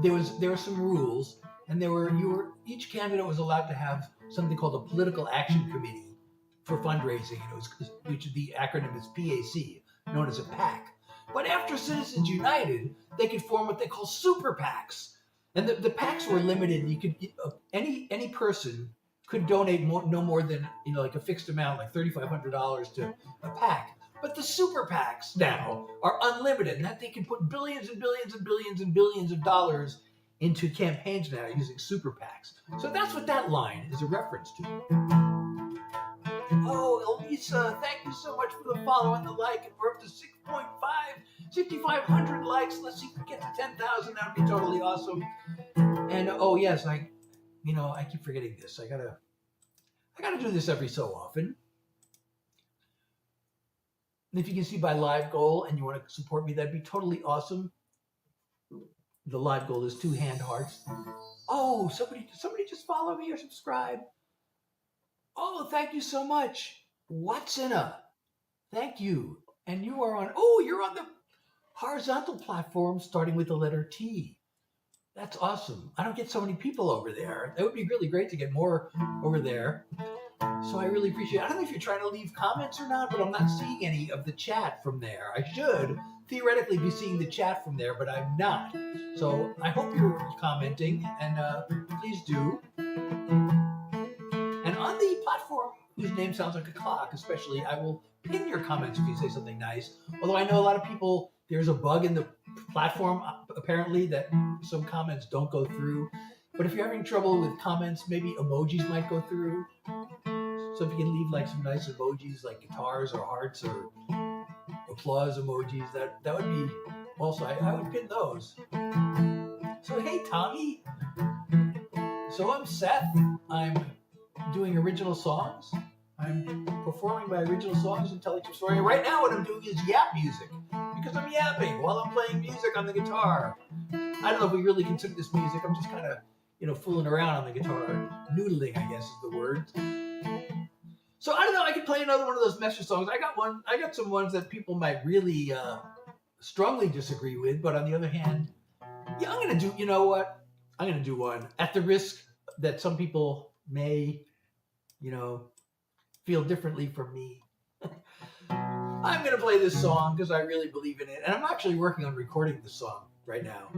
there were some rules, and each candidate was allowed to have something called a political action committee for fundraising, which the acronym is PAC, known as a PAC. But after Citizens United, they could form what they call super PACs, and the PACs were limited. You could any person could donate no more than like a fixed amount, like $3,500 to a PAC. But the super PACs now are unlimited, and that they can put billions and billions and billions and billions of dollars into campaigns now using super PACs. So that's what that line is a reference to. Oh, Elisa, thank you so much for the follow and the like. And we're up to 6,500 likes. Let's see if we get to 10,000. That would be totally awesome. And oh yes, I keep forgetting this. I gotta do this every so often. And if you can see my live goal and you want to support me, that'd be totally awesome. The live goal is 2 hand hearts. Oh, somebody just follow me or subscribe. Oh, thank you so much. Watsona, thank you. And you're on the horizontal platform starting with the letter T. That's awesome. I don't get so many people over there. That would be really great to get more over there. So I really appreciate it. I don't know if you're trying to leave comments or not, but I'm not seeing any of the chat from there. I should theoretically be seeing the chat from there, but I'm not. So I hope you're commenting, and please do. And on the platform whose name sounds like a clock, especially, I will pin your comments if you say something nice. Although I know a lot of people, there's a bug in the platform, apparently, that some comments don't go through. But if you're having trouble with comments, maybe emojis might go through. So if you can leave like some nice emojis like guitars or hearts or applause emojis, that would be also, I would pin those. So hey Tommy, so I'm Seth, I'm doing original songs, I'm performing my original songs and telling some story. Right now what I'm doing is yap music, because I'm yapping while I'm playing music on the guitar. I don't know if we really consider this music, I'm just kind of, fooling around on the guitar. Noodling, I guess is the word. So I don't know, I could play another one of those Messer songs. I got some ones that people might really strongly disagree with, but on the other hand, yeah, I'm going to do, you know what? I'm going to do one at the risk that some people may, feel differently from me. I'm going to play this song because I really believe in it. And I'm actually working on recording this song right now.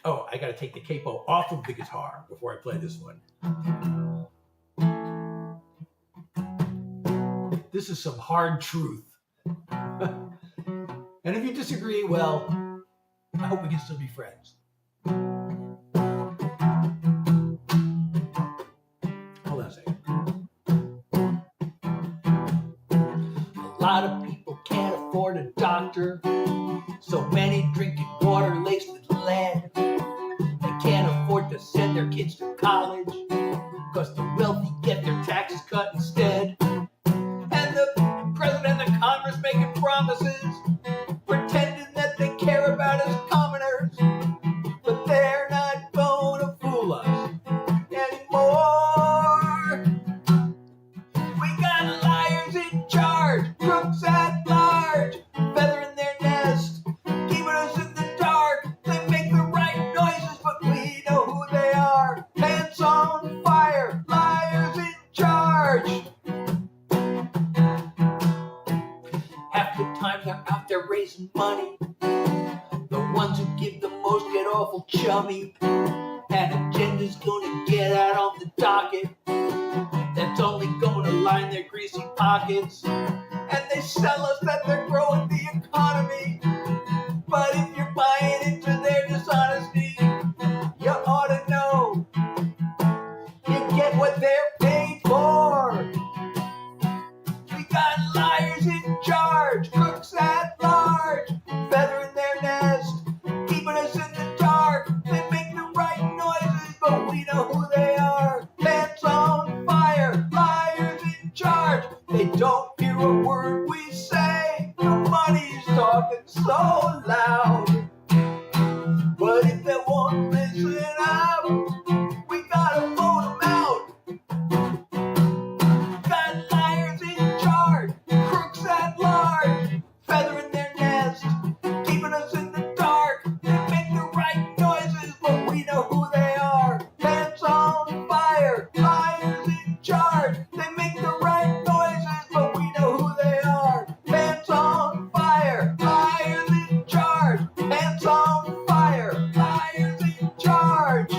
Oh, I got to take the capo off of the guitar before I play this one. This is some hard truth. And if you disagree, well, I hope we can still be friends. Hold on a second. A lot of people can't afford a doctor, so many drinking water laced with lead. They can't afford to send their kids to college, because the wealthy get their taxes cut instead. And the president and Congress making promises, pretending that they care about us commoners, but they're not gonna fool us anymore. We got liars in charge, crooks at large, feathering their nest, keeping us in the dark. They make the right noises, but we know who they are. Pants on fire, liars in charge. Half the time they're out there raising money. The ones who give the most get awful chummy. And agenda's gonna get out on the docket. That's only gonna line their greasy pockets. And they sell us that they're growing the economy. But if you're buying into their dishonesty, you ought to know you get what they're paid for. We got liars in charge, crooks at large, feathering their nest, keeping us in the dark. They make the right noises, but we know who they are. Pants on fire, liars in charge. They don't hear a word we say. The money's talking so loud. But if they won't listen up, we gotta vote them out. Got liars in charge, crooks at large, feathering their nest, keeping us in the dark. They make the right noises, but we know who they are. Pants on fire, liars in charge. They make the right noises, but we know who they are. Pants on fire, liars in charge. Pants on fire, liars in charge.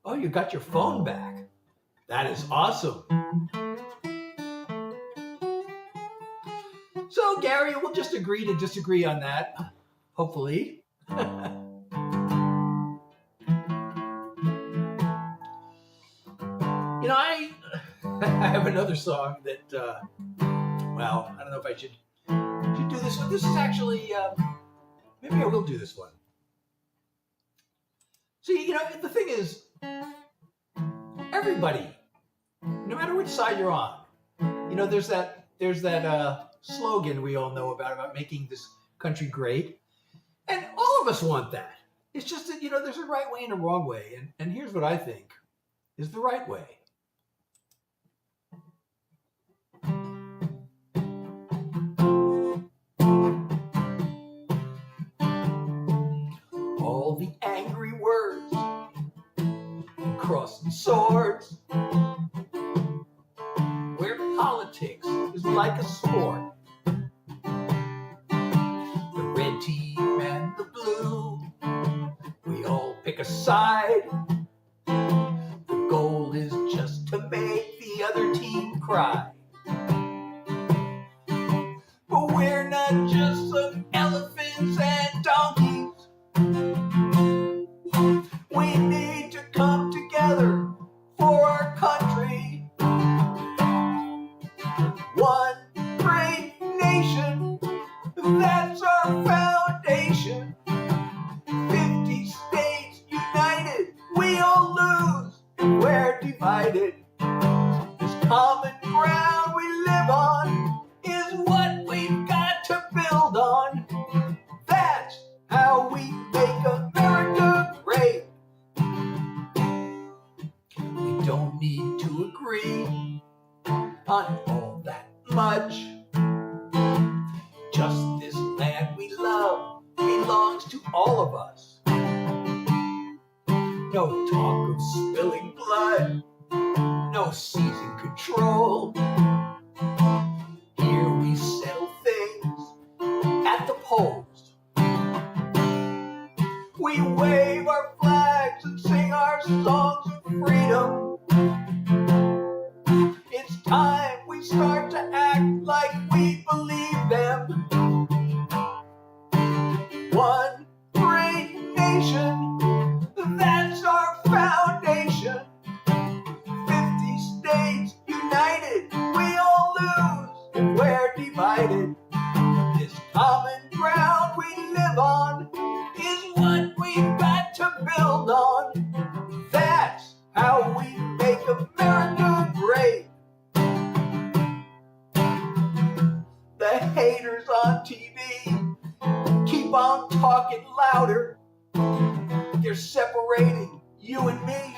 Oh, you got your phone back. That is awesome. So, Gary, we'll just agree to disagree on that, hopefully. I have another song that, well, I don't know if I should do this one. This is actually, maybe I will do this one. See, the thing is, everybody, no matter which side you're on, there's that slogan we all know about making this country great, and all of us want that. It's just that there's a right way and a wrong way, and here's what I think is the right way. all the angry words and crossing swords, where politics is like a sport. The red team and the blue, we all pick a side. The goal is just to make the other team cry. But we're not just some elephants and donkeys. We need to come together for our country. One great nation, that's our foundation. 50 states united, we all lose if we're divided. This common ground we live on is what we've got to build on. That's how we make America great. We don't need to agree on all that much. Just this land we love belongs to all of us. No talk of spilling blood, no seizing control. Here we settle things at the polls. We wave our flags and sing our songs of freedom. It's time we start to act like we believe them. One great nation, that's our foundation. 50 states united, we all lose if we're divided. This common ground we live on is what we've got to build on. That's how we make America great. The haters on TV keep on talking louder. They're separating you and me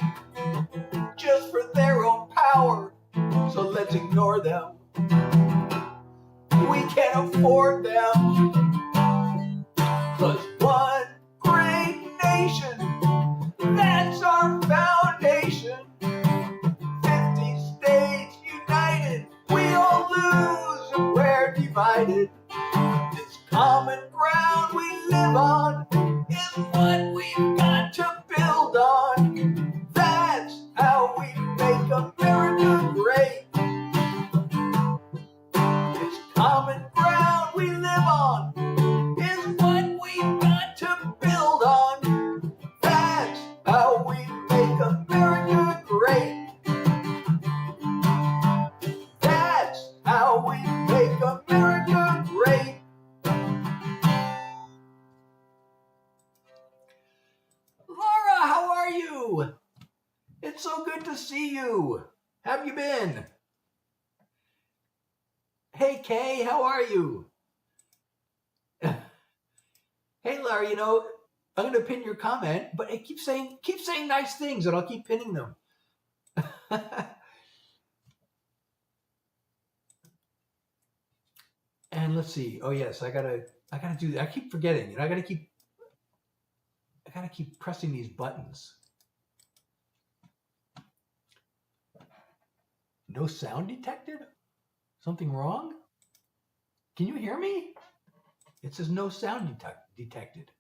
just for their own power. So let's ignore them. We can't afford them. 'Cause one great nation, that's our foundation. 50 states united, we all lose if we're divided. This common ground we live on is what we've got to build on. That's how we make America great. This common ground we live on is what we've got to build on. That's how we make America great. That's how we make America great. Laura, how are you? It's so good to see you. How have you been? Hey, Kay, how are you? Hey, Laura, you know, I'm going to pin your comment, but it keeps saying nice things, and I'll keep pinning them. And let's see. Oh yes, I gotta do that. I keep forgetting, and I gotta keep pressing these buttons. No sound detected? Something wrong? Can you hear me? It says no sound detected.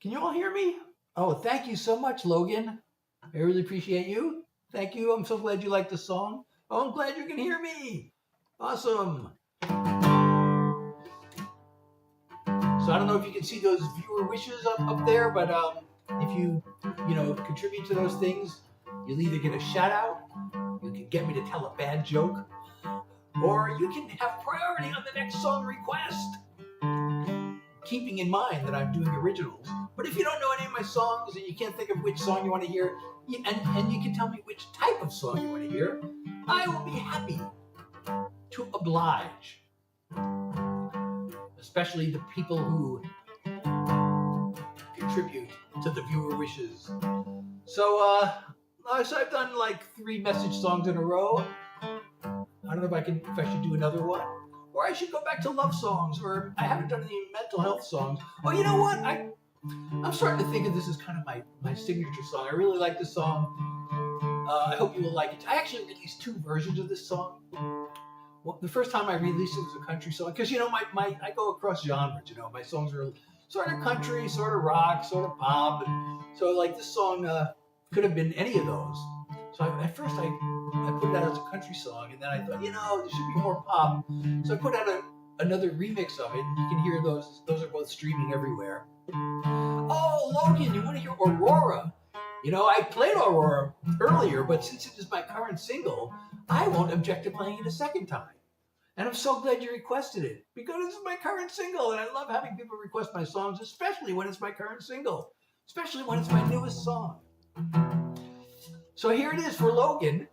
Can you all hear me? Oh, thank you so much, Logan. I really appreciate you. Thank you. I'm so glad you like the song. Oh, I'm glad you can hear me. Awesome. So I don't know if you can see those viewer wishes up there, but if you contribute to those things, you'll either get a shout out, you can get me to tell a bad joke, or you can have priority on the next song request. Keeping in mind that I'm doing originals. But if you don't know any of my songs and you can't think of which song you want to hear, and you can tell me which type of song you want to hear, I will be happy to oblige. Especially the people who contribute to the viewer wishes. So I've done like 3 message songs in a row. I don't know if I should do another one. or I should go back to love songs, or I haven't done any mental health songs. Oh, you know what? I'm starting to think of this as kind of my signature song. I really like this song. I hope you will like it. I actually released 2 versions of this song. Well, the first time I released it was a country song, because I go across genres. My songs are sort of country, sort of rock, sort of pop, and so like this song could have been any of those. So at first I put it out as a country song, and then I thought, there should be more pop. So I put out another remix of it. You can hear those. Those are both streaming everywhere. Oh, Logan, you want to hear Aurora? I played Aurora earlier, but since it is my current single, I won't object to playing it a second time. And I'm so glad you requested it, because this is my current single, and I love having people request my songs, especially when it's my current single, especially when it's my newest song. So here it is for Logan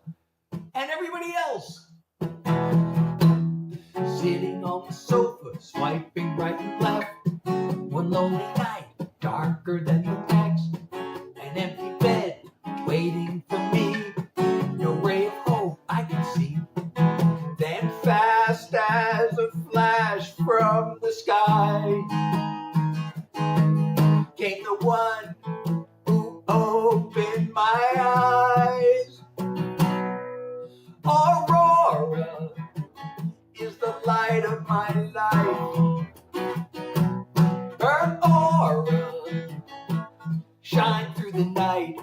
and everybody else. Sitting on the sofa, swiping right and left, one lonely night, darker than the next, an empty bed waiting for me, no ray of hope I can see. Then fast as a flash from the sky came the one who opened my eyes. Aurora is the light of my life. Her aura shines through the night.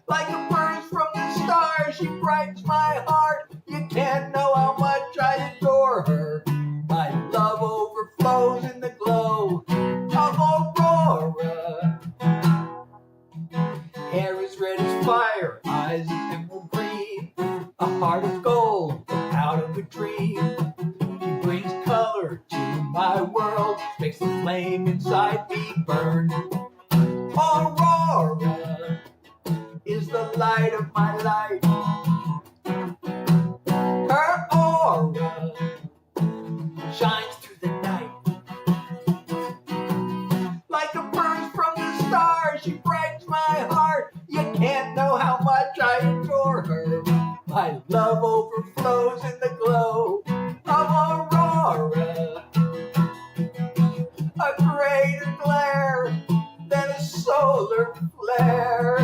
Like a burst from the stars, she brightens my heart. You can't know how much I adore her. My love overflows in the glow of Aurora. Hair is red as fire, eyes of emerald green, a heart of gold out of a dream. She brings color to my world, makes the flame inside me burn. Aurora is the light of my life. Her aura shines through the night. Like a burst from the stars, she brightens my heart. You can't know how much I adore her. My love overflows in the glow of Aurora. A greater glare than a solar flare.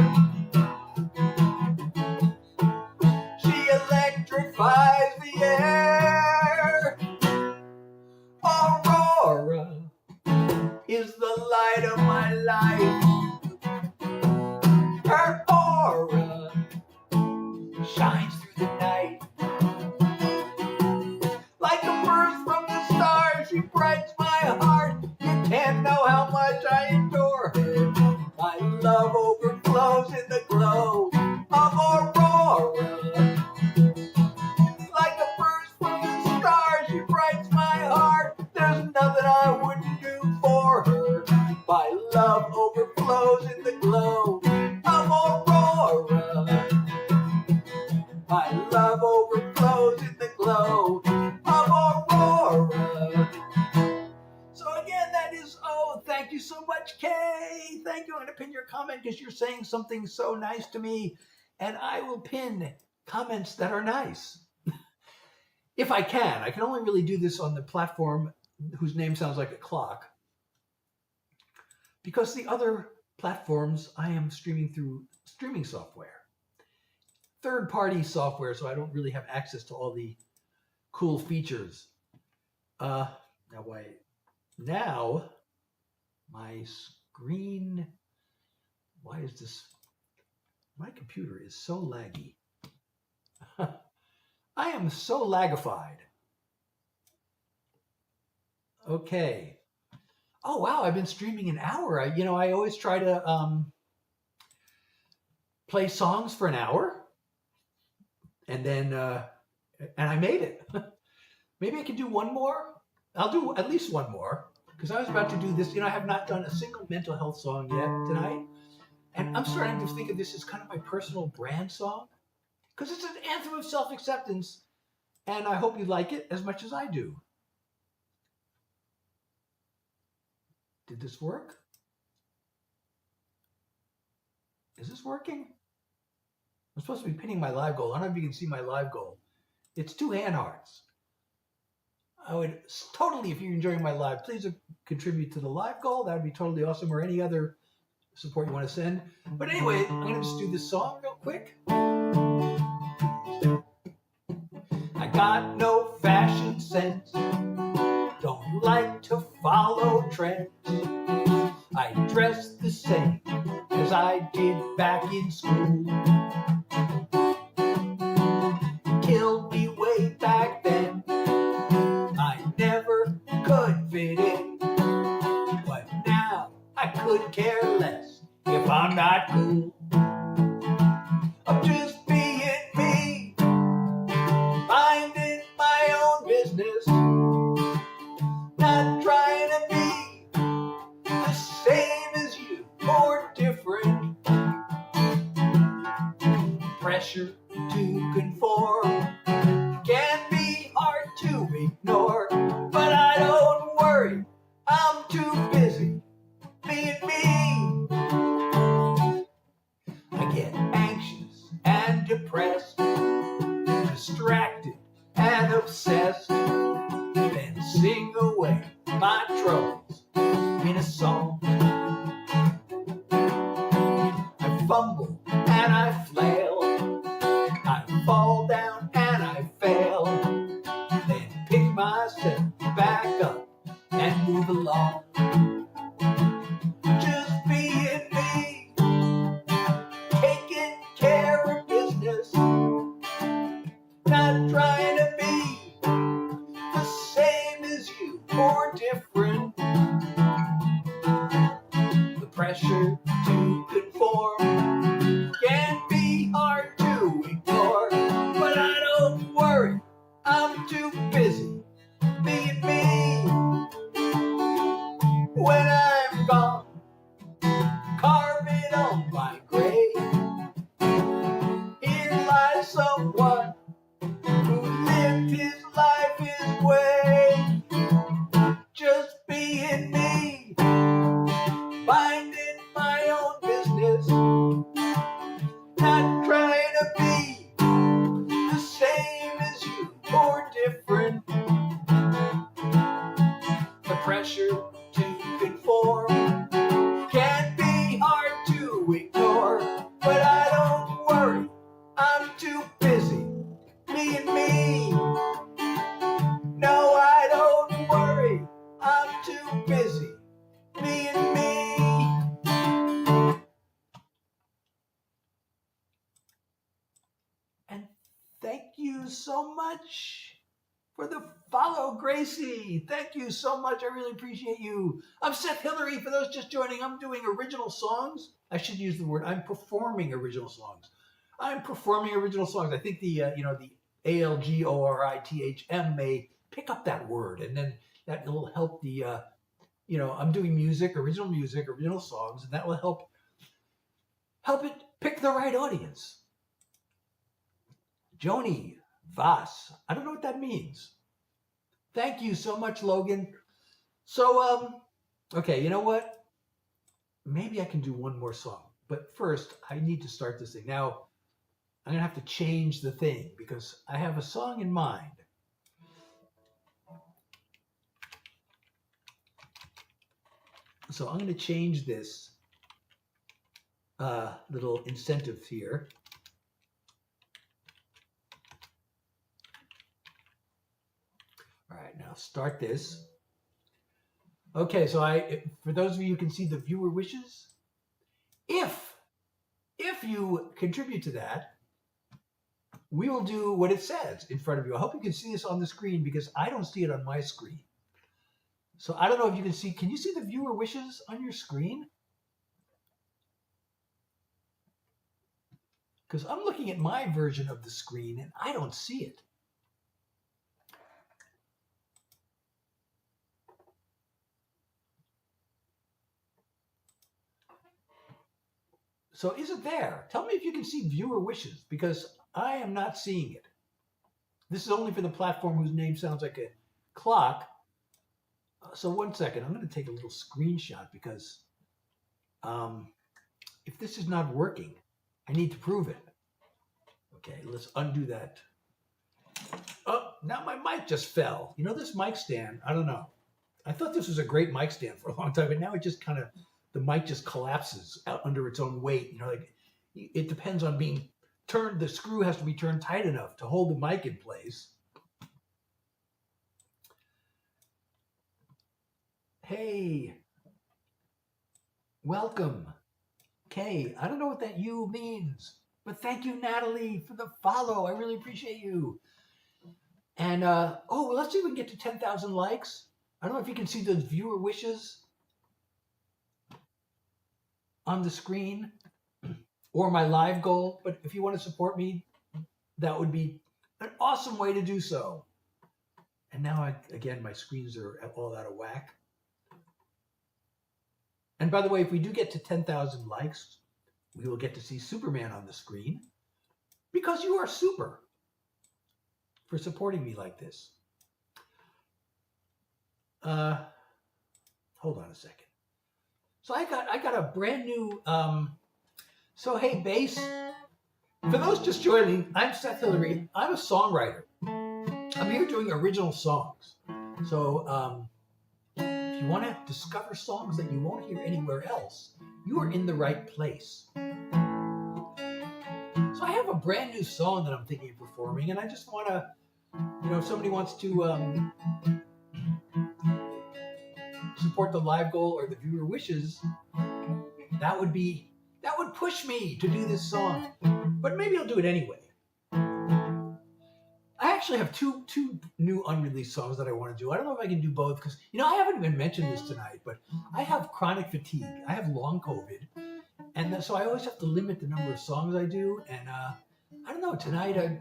She electrifies the air. Aurora is the light of my life. Her aura shines through the night. Like a burst from the stars, she brightens my heart. You can't know how much I adore her. My love overflows in the glow of Aurora. Like a burst from the stars, she brightens my heart. There's nothing I wouldn't do for her. My love overflows in the glow of Aurora. My love overflows in the glow of Aurora. So again, that is, thank you so much, Kay. Thank you. I'm going to pin your comment because you're saying something so nice to me. And I will pin comments that are nice. If I can. I can only really do this on the platform whose name sounds like a clock, because the other platforms I am streaming through streaming software. Third-party software, so I don't really have access to all the cool features. Now my screen, why is this, my computer is so laggy. I am so lagified. Okay. Oh wow, I've been streaming an hour. I always try to play songs for an hour, and then and I made it. Maybe I can do one more. I'll do at least one more, because I was about to do this. I have not done a single mental health song yet tonight, and I'm starting to think of this as kind of my personal brand song, because it's an anthem of self-acceptance, and I hope you like it as much as I do. Did this work? Is this working? I'm supposed to be pinning my live goal. I don't know if you can see my live goal. It's 2 hand hearts. I would totally, if you're enjoying my live, please contribute to the live goal. That would be totally awesome, or any other support you want to send. But anyway, I'm going to just do this song real quick. I got no fashion sense, don't like to follow trends. I dress the same as I did back in school. It killed me way back then. I never could fit in. But now I could care less if I'm not cool. I'm just being me, minding my own business, not trying to be the same as you or different. Pressure to conform can be hard to ignore, but I don't worry, I'm too busy being me. I get anxious and depressed, distracted and obsessed, then sing away my troubles in a song. I fumble and I flail, I fall down and I fail, then pick myself back up and move along. Just being me, taking care of business, not trying to be the same as you or different. The pressure to conform can be hard to ignore, but I don't worry, I'm too busy being me. When I'm gone, carve it on my grave. Here lies someone who lived his life his way. Just being me, minding my own business, not trying to be the same as you or different. The pressure to conform can be hard to ignore, but I don't worry, I'm too busy being me. No, I don't worry, I'm too busy being me. And thank you so much for the follow, Gracie. Thank you so much. I really appreciate you. I'm Seth Hillary. For those just joining, I'm doing original songs. I should use the word, I'm performing original songs. I'm performing original songs. I think the the ALGORITHM may pick up that word, and then that will help the I'm doing music, original songs, and that will help it pick the right audience. Joni Voss. I don't know what that means. Thank you so much, Logan. So, okay, you know what? Maybe I can do one more song. But first, I need to start this thing. Now, I'm going to have to change the thing because I have a song in mind. So I'm going to change this little incentive here. All right, now start this. Okay, so for those of you who can see the viewer wishes, if you contribute to that, we will do what it says in front of you. I hope you can see this on the screen because I don't see it on my screen. So I don't know if you can you see the viewer wishes on your screen? Because I'm looking at my version of the screen and I don't see it. So is it there? Tell me if you can see viewer wishes because I am not seeing it. This is only for the platform whose name sounds like a clock. So 1 second, I'm going to take a little screenshot because if this is not working, I need to prove it. Okay, let's undo that Oh, now my mic just fell. You know, this mic stand, I don't know. I thought this was a great mic stand for a long time, but now it just kind of, the mic just collapses out under its own weight. You know, like it depends on being turned, the screw has to be turned tight enough to hold the mic in place. Hey, welcome. Okay, I don't know what that U means, but thank you, Natalie, for the follow. I really appreciate you. And, well, let's see if we can get to 10,000 likes. I don't know if you can see those viewer wishes on the screen or my live goal, but if you want to support me, that would be an awesome way to do so. And now, again, my screens are all out of whack. And by the way, if we do get to 10,000 likes, we will get to see Superman on the screen because you are super for supporting me like this. Hold on a second. So I got a brand new, so hey, bass. For those just joining, I'm Seth Hillary. I'm a songwriter. I'm here doing original songs. So if you want to discover songs that you won't hear anywhere else, you are in the right place. So I have a brand new song that I'm thinking of performing, and I just want to, you know, if somebody wants to support the live goal or the viewer wishes, that would push me to do this song. But maybe I'll do it anyway. I actually have two new unreleased songs that I want to do. I don't know if I can do both because, you know, I haven't even mentioned this tonight, but I have chronic fatigue. I have long COVID. And so I always have to limit the number of songs I do. And I don't know, tonight I'm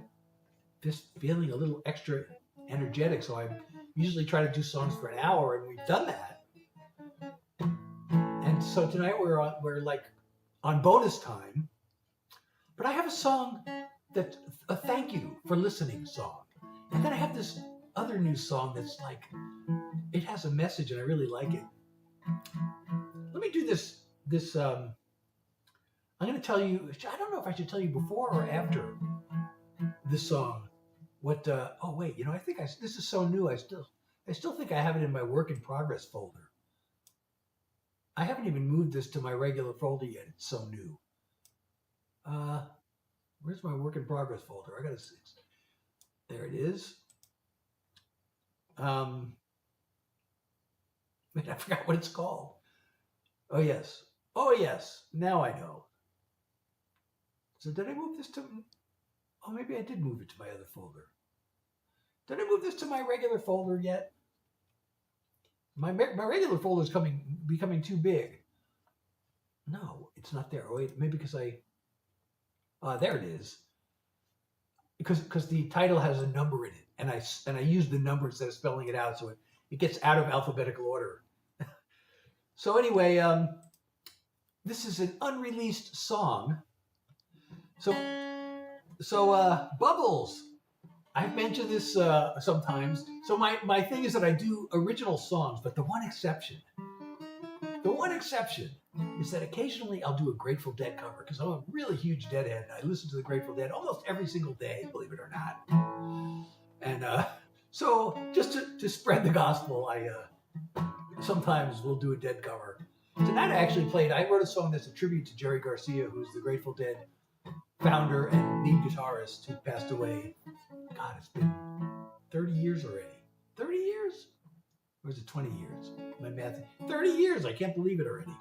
just feeling a little extra energetic. So I usually try to do songs for an hour, and we've done that. And so tonight we're like on bonus time. But I have a song that's a thank you for listening song. And then I have this other new song that's like, it has a message and I really like it. Let me do this, I'm going to tell you, I don't know if I should tell you before or after this song. What, oh wait, you know, I think this is so new, I still think I have it in my work in progress folder. I haven't even moved this to my regular folder yet, it's so new. Where's my work in progress folder? I gotta see. There it is. Man, I forgot what it's called. Oh yes. Now I know. So did I move this to? Oh, maybe I did move it to my other folder. Did I move this to my regular folder yet? My regular folder is becoming too big. No, it's not there. Oh, wait, maybe because there it is. Because the title has a number in it, and I use the number instead of spelling it out, so it gets out of alphabetical order. So anyway, this is an unreleased song. So Bubbles. I've mentioned this sometimes. So my thing is that I do original songs, but the one exception is that occasionally I'll do a Grateful Dead cover because I'm a really huge Deadhead. I listen to the Grateful Dead almost every single day, believe it or not. And so just to spread the gospel, I sometimes will do a Dead cover. Tonight I wrote a song that's a tribute to Jerry Garcia, who's the Grateful Dead founder and lead guitarist who passed away. God, it's been 30 years already. 30 years? Or is it 20 years? My math. 30 years. I can't believe it already.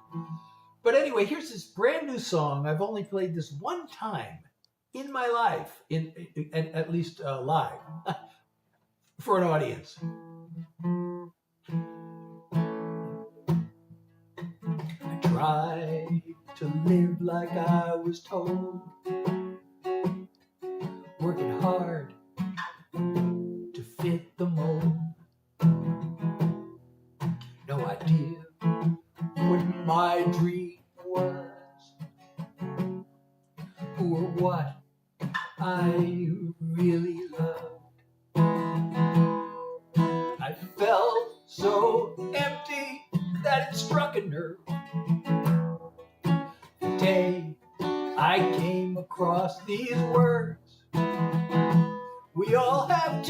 But anyway, here's this brand new song. I've only played this one time in my life, at least live, for an audience. I tried to live like I was told, working hard to fit the mold. No idea what my dream was, or what I really loved. I felt so empty that it struck a nerve. The day I came across these words, we all have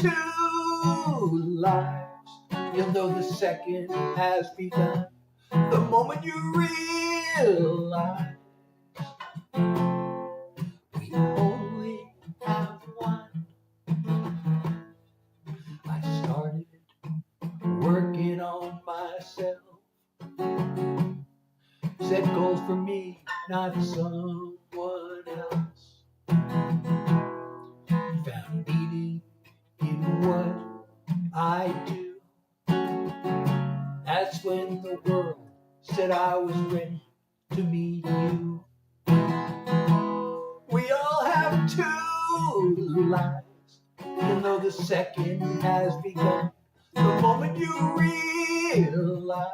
second has begun. The moment you realize we only have one. I started working on myself. Set goals for me, not someone else. Found meaning in what I do. That's when the world said I was ready to meet you. We all have two lives, even though the second has begun. The moment you realize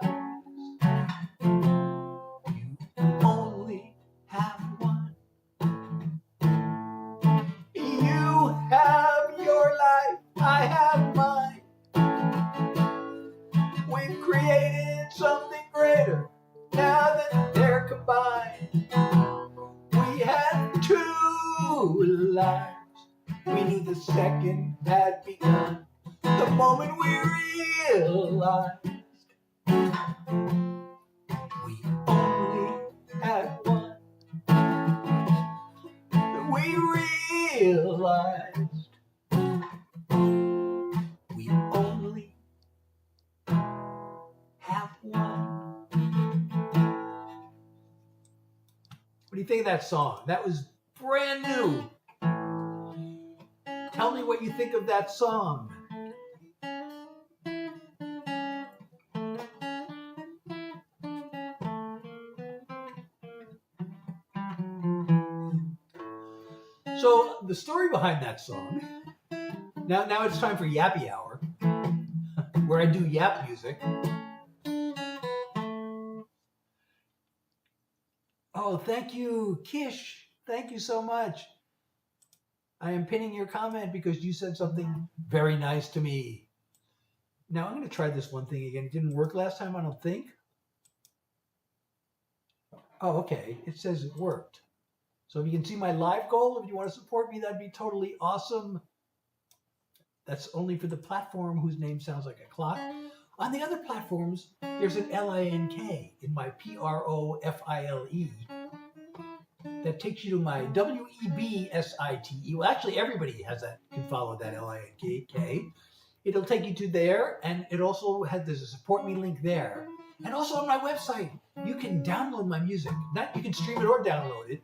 you only have one. You have your life, I have mine. We've created something greater now that they're combined. We had two lives, we knew the second had begun. The moment we realized we only had one. We realized we only have one. What do you think of that song? That was brand new. Tell me what you think of that song. So the story behind that song, now it's time for Yappy Hour, where I do yap music. Oh, thank you, Kish. Thank you so much. I am pinning your comment because you said something very nice to me. Now I'm going to try this one thing again. It didn't work last time, I don't think. Oh, okay. It says it worked. So if you can see my live goal, if you want to support me, that'd be totally awesome. That's only for the platform whose name sounds like a clock. On the other platforms, there's an LINK in my PROFILE that takes you to my WEBSITE. Well, actually, everybody has that, can follow that LINK. It'll take you to there, and it also has, there's a support me link there. And also on my website, you can download my music. You can stream it or download it.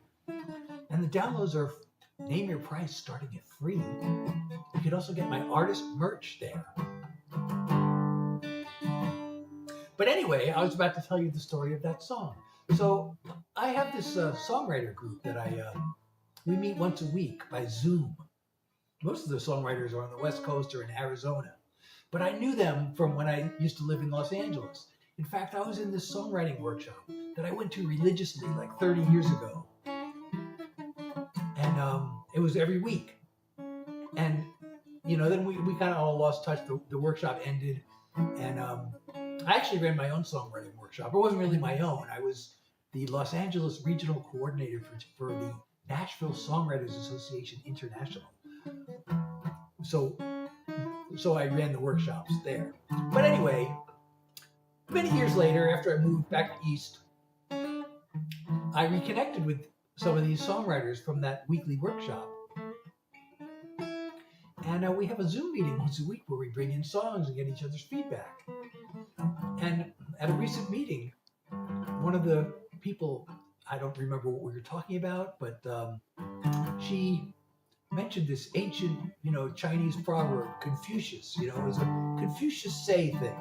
And the downloads are name your price, starting at free. You can also get my artist merch there. But anyway, I was about to tell you the story of that song. So I have this songwriter group that we meet once a week by Zoom. Most of the songwriters are on the West Coast or in Arizona. But I knew them from when I used to live in Los Angeles. In fact, I was in this songwriting workshop that I went to religiously like 30 years ago. And it was every week. And, then we kind of all lost touch. The workshop ended. And I actually ran my own songwriting workshop. It wasn't really my own. I was the Los Angeles regional coordinator for the Nashville Songwriters Association International. So I ran the workshops there. But anyway, many years later, after I moved back east, I reconnected with some of these songwriters from that weekly workshop. And we have a Zoom meeting once a week where we bring in songs and get each other's feedback. And at a recent meeting, one of the people, I don't remember what we were talking about, but she mentioned this ancient, Chinese proverb, Confucius. It was a Confucius say thing.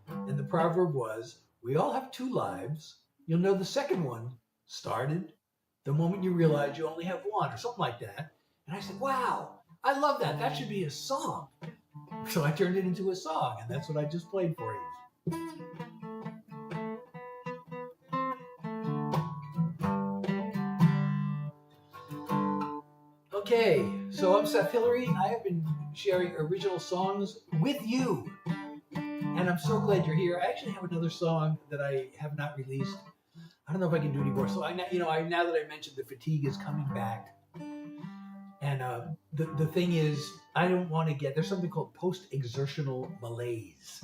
And the proverb was, we all have two lives. You'll know the second one started the moment you realize you only have one, or something like that. And I said, wow, I love that. That should be a song. So I turned it into a song, and that's what I just played for you. Okay, so I'm Seth Hillary. I have been sharing original songs with you, and I'm so glad you're here. I actually have another song that I have not released. I don't know if I can do anymore. So now that I mentioned the fatigue is coming back, and the thing is, I don't want to get, there's something called post-exertional malaise.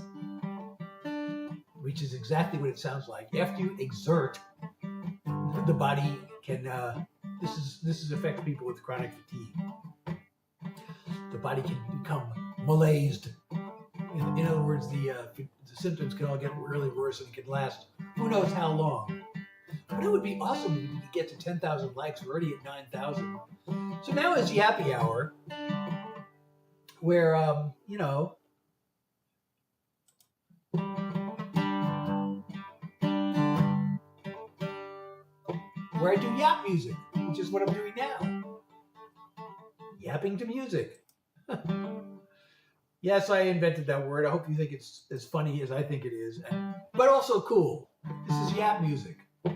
which is exactly what it sounds like. After you exert, the body can. This affects people with chronic fatigue. The body can become malaised. In other words, the symptoms can all get really worse, and it can last who knows how long. But it would be awesome if we could get to 10,000 likes. We're already at 9,000. So now is Yappy Hour, where where I do yap music, which is what I'm doing now. Yapping to music. Yes, I invented that word. I hope you think it's as funny as I think it is, but also cool. This is yap music. And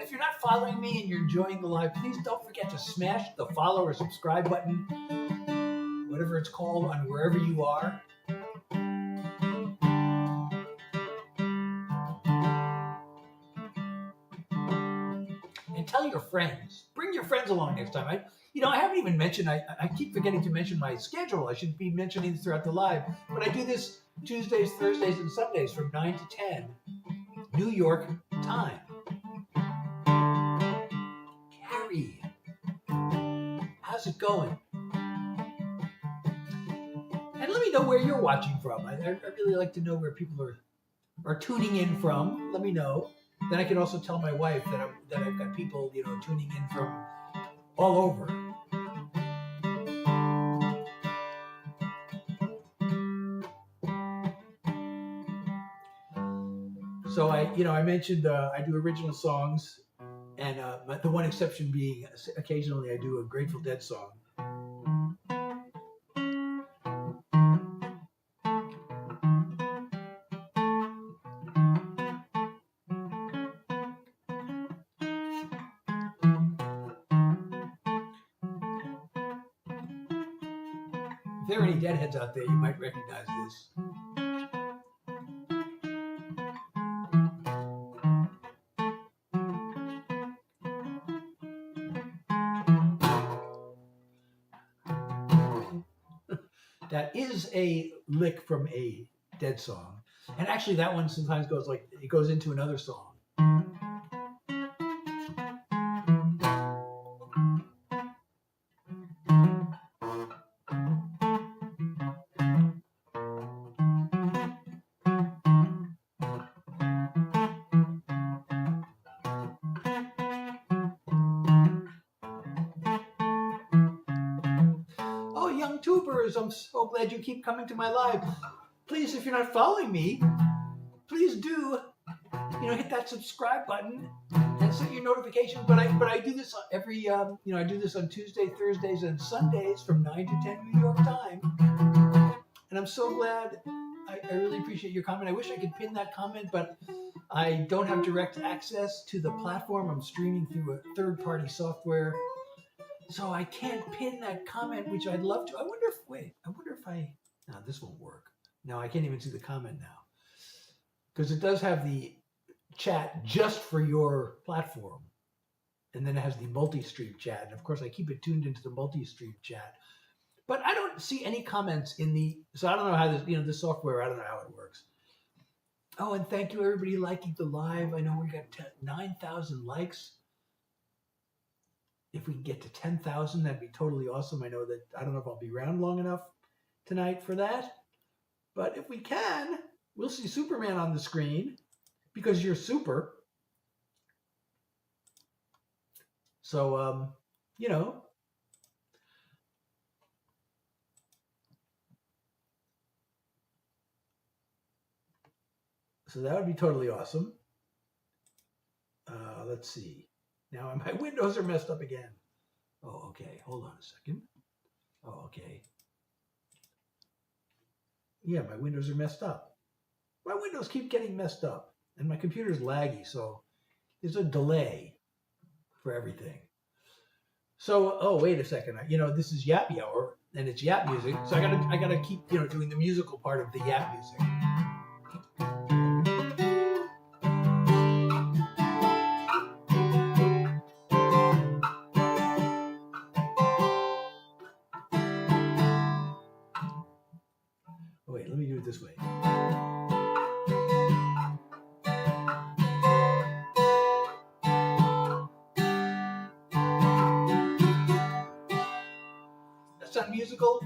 if you're not following me and you're enjoying the live, please don't forget to smash the follow or subscribe button, whatever it's called, on wherever you are. And tell your friends. Bring your friends along next time. I haven't even mentioned, I keep forgetting to mention my schedule. I should be mentioning this throughout the live. But I do this Tuesdays, Thursdays, and Sundays from 9 to 10, New York time. Carrie, how's it going? And let me know where you're watching from. I really like to know where people are tuning in from. Let me know. Then I can also tell my wife that I've got people, tuning in from all over. So I mentioned I do original songs, and the one exception being occasionally I do a Grateful Dead song. If there are any Deadheads out there, you might recognize this. That is a lick from a Dead song. And actually that one sometimes goes into another song. Oh, young tubers, I'm so glad you keep coming to my live. Please, if you're not following me, please do, hit that subscribe button and set your notifications. But I do this every, I do this on Tuesday, Thursdays, and Sundays from 9 to 10 New York time. And I'm so glad. I really appreciate your comment. I wish I could pin that comment, but I don't have direct access to the platform. I'm streaming through a third-party software. So I can't pin that comment, which I'd love to. I wonder if no, this won't work. No, I can't even see the comment now. Because it does have the chat just for your platform. And then it has the multi-stream chat. And of course, I keep it tuned into the multi-stream chat. But I don't see any comments so I don't know how this software, I don't know how it works. Oh, and thank you everybody liking the live. I know we got 9,000 likes. If we can get to 10,000, that'd be totally awesome. I don't know if I'll be around long enough tonight for that. But if we can, we'll see Superman on the screen because you're super. So, So that would be totally awesome. Let's see. Now my windows are messed up again. Oh, okay. Hold on a second. Oh, okay. Yeah, my windows are messed up. My windows keep getting messed up. And my computer's laggy, so there's a delay for everything. So, wait a second. This is Yappy Hour, and it's yap music. So I gotta keep, doing the musical part of the yap music. Wait, let me do it this way. that musical?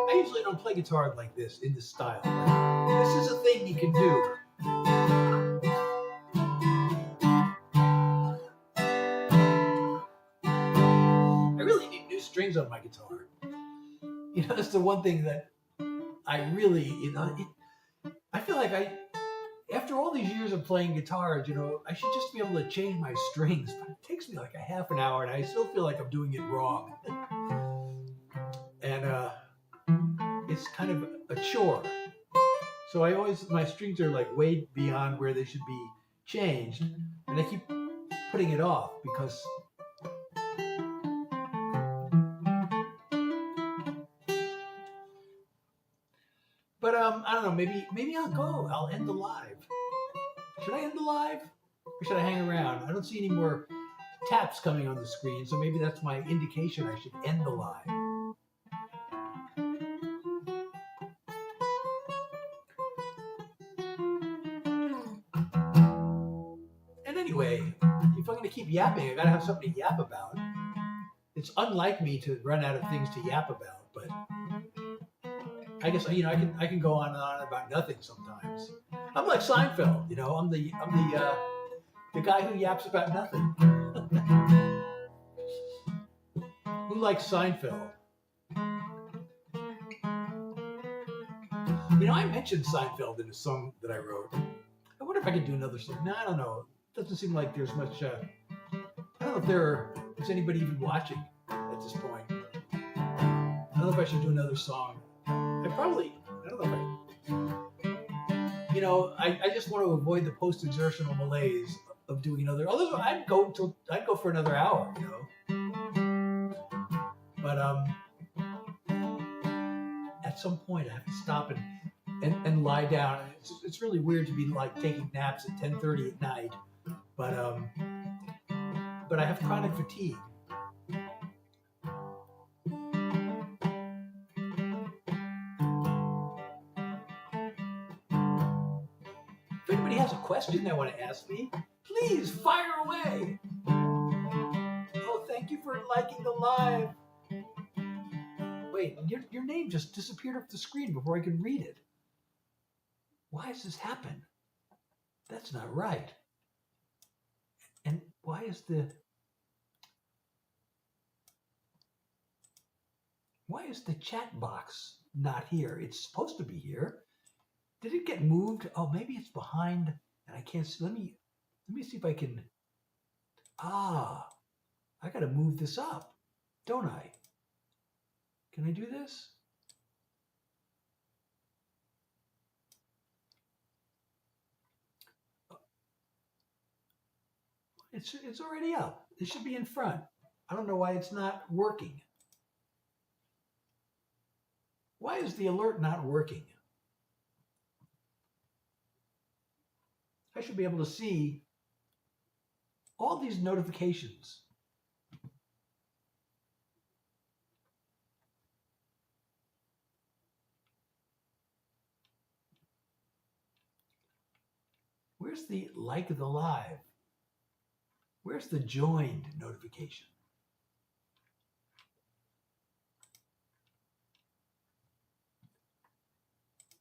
I usually don't play guitar like this in this style. But this is a thing you can do. I really need new strings on my guitar. You know, that's the one thing that I really, I feel like after all these years of playing guitars, I should just be able to change my strings, but it takes me like a half an hour and I still feel like I'm doing it wrong. And it's kind of a chore. So my strings are like way beyond where they should be changed, and I keep putting it off because but I don't know, maybe I'll end the live. Should I end the live? Or should I hang around? I don't see any more taps coming on the screen, so maybe that's my indication I should end the live. And anyway, if I'm going to keep yapping, I got to have something to yap about. It's unlike me to run out of things to yap about, but I guess I can go on and on about nothing sometimes. I'm like Seinfeld, I'm the guy who yaps about nothing. Who likes Seinfeld? I mentioned Seinfeld in a song that I wrote. I wonder if I could do another song. No, I don't know. It doesn't seem like there's much. I don't know if is anybody even watching at this point. I don't know if I should do another song. I don't know if I just want to avoid the post-exertional malaise of doing another. Although I'd go for another hour, But at some point I have to stop and lie down. It's really weird to be like taking naps at 10:30 at night, but I have chronic fatigue. If anybody has a question they want to ask me, please fire away. Oh, thank you for liking the live. Wait, your name just disappeared off the screen before I could read it. Why has this happened? That's not right. And why is the chat box not here? It's supposed to be here. Did it get moved? Oh, maybe it's behind and I can't see. Let me see if I can. I got to move this up, don't I? Can I do this? It's already up. It should be in front. I don't know why it's not working. Why is the alert not working? I should be able to see all these notifications. Where's the like the live? Where's the joined notification?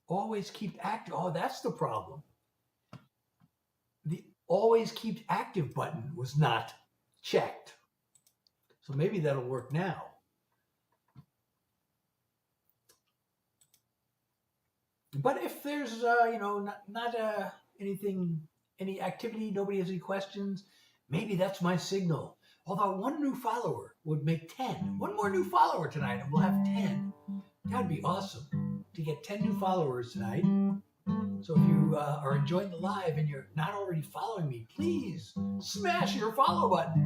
Always keep active. Oh, that's the problem. The always keep active button was not checked. So maybe that'll work now. But if there's, not any activity, nobody has any questions, maybe that's my signal. Although one new follower would make 10. One more new follower tonight and we'll have 10. That'd be awesome to get 10 new followers tonight. So if you are enjoying the live and you're not already following me, please smash your follow button.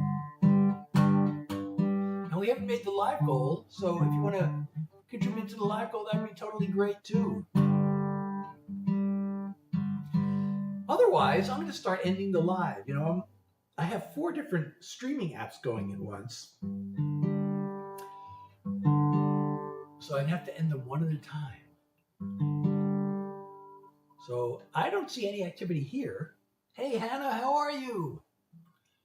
And we haven't made the live goal, so if you want to contribute to the live goal, that'd be totally great too. Otherwise, I'm going to start ending the live. I have 4 different streaming apps going at once. So I'd have to end them one at a time. So I don't see any activity here. Hey, Hannah, how are you?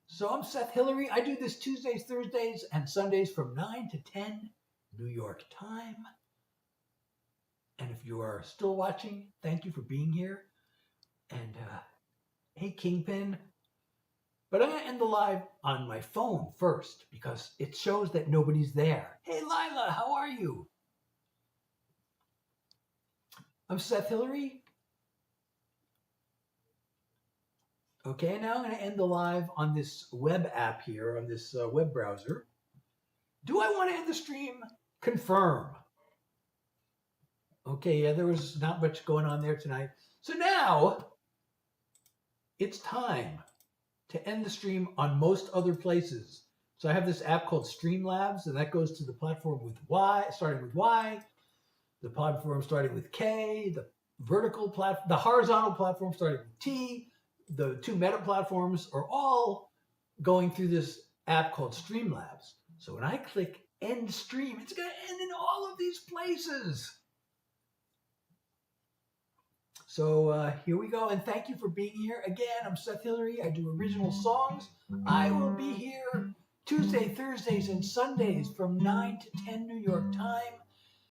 So I'm Seth Hillary. I do this Tuesdays, Thursdays, and Sundays from 9 to 10 New York time. And if you are still watching, thank you for being here. And hey, Kingpin. But I'm going to end the live on my phone first because it shows that nobody's there. Hey, Lila, how are you? I'm Seth Hillary. Okay, now I'm going to end the live on this web app here, on this web browser. Do I want to end the stream? Confirm. Okay, yeah, there was not much going on there tonight. So now it's time to end the stream on most other places. So I have this app called Streamlabs, and that goes to the platform with Y, starting with Y, the platform starting with K, the horizontal platform starting with T, the two meta platforms are all going through this app called Streamlabs. So when I click end stream, it's going to end in all of these places. So here we go, and thank you for being here. Again, I'm Seth Hillary. I do original songs. I will be here Tuesday, Thursdays, and Sundays from 9 to 10 New York time.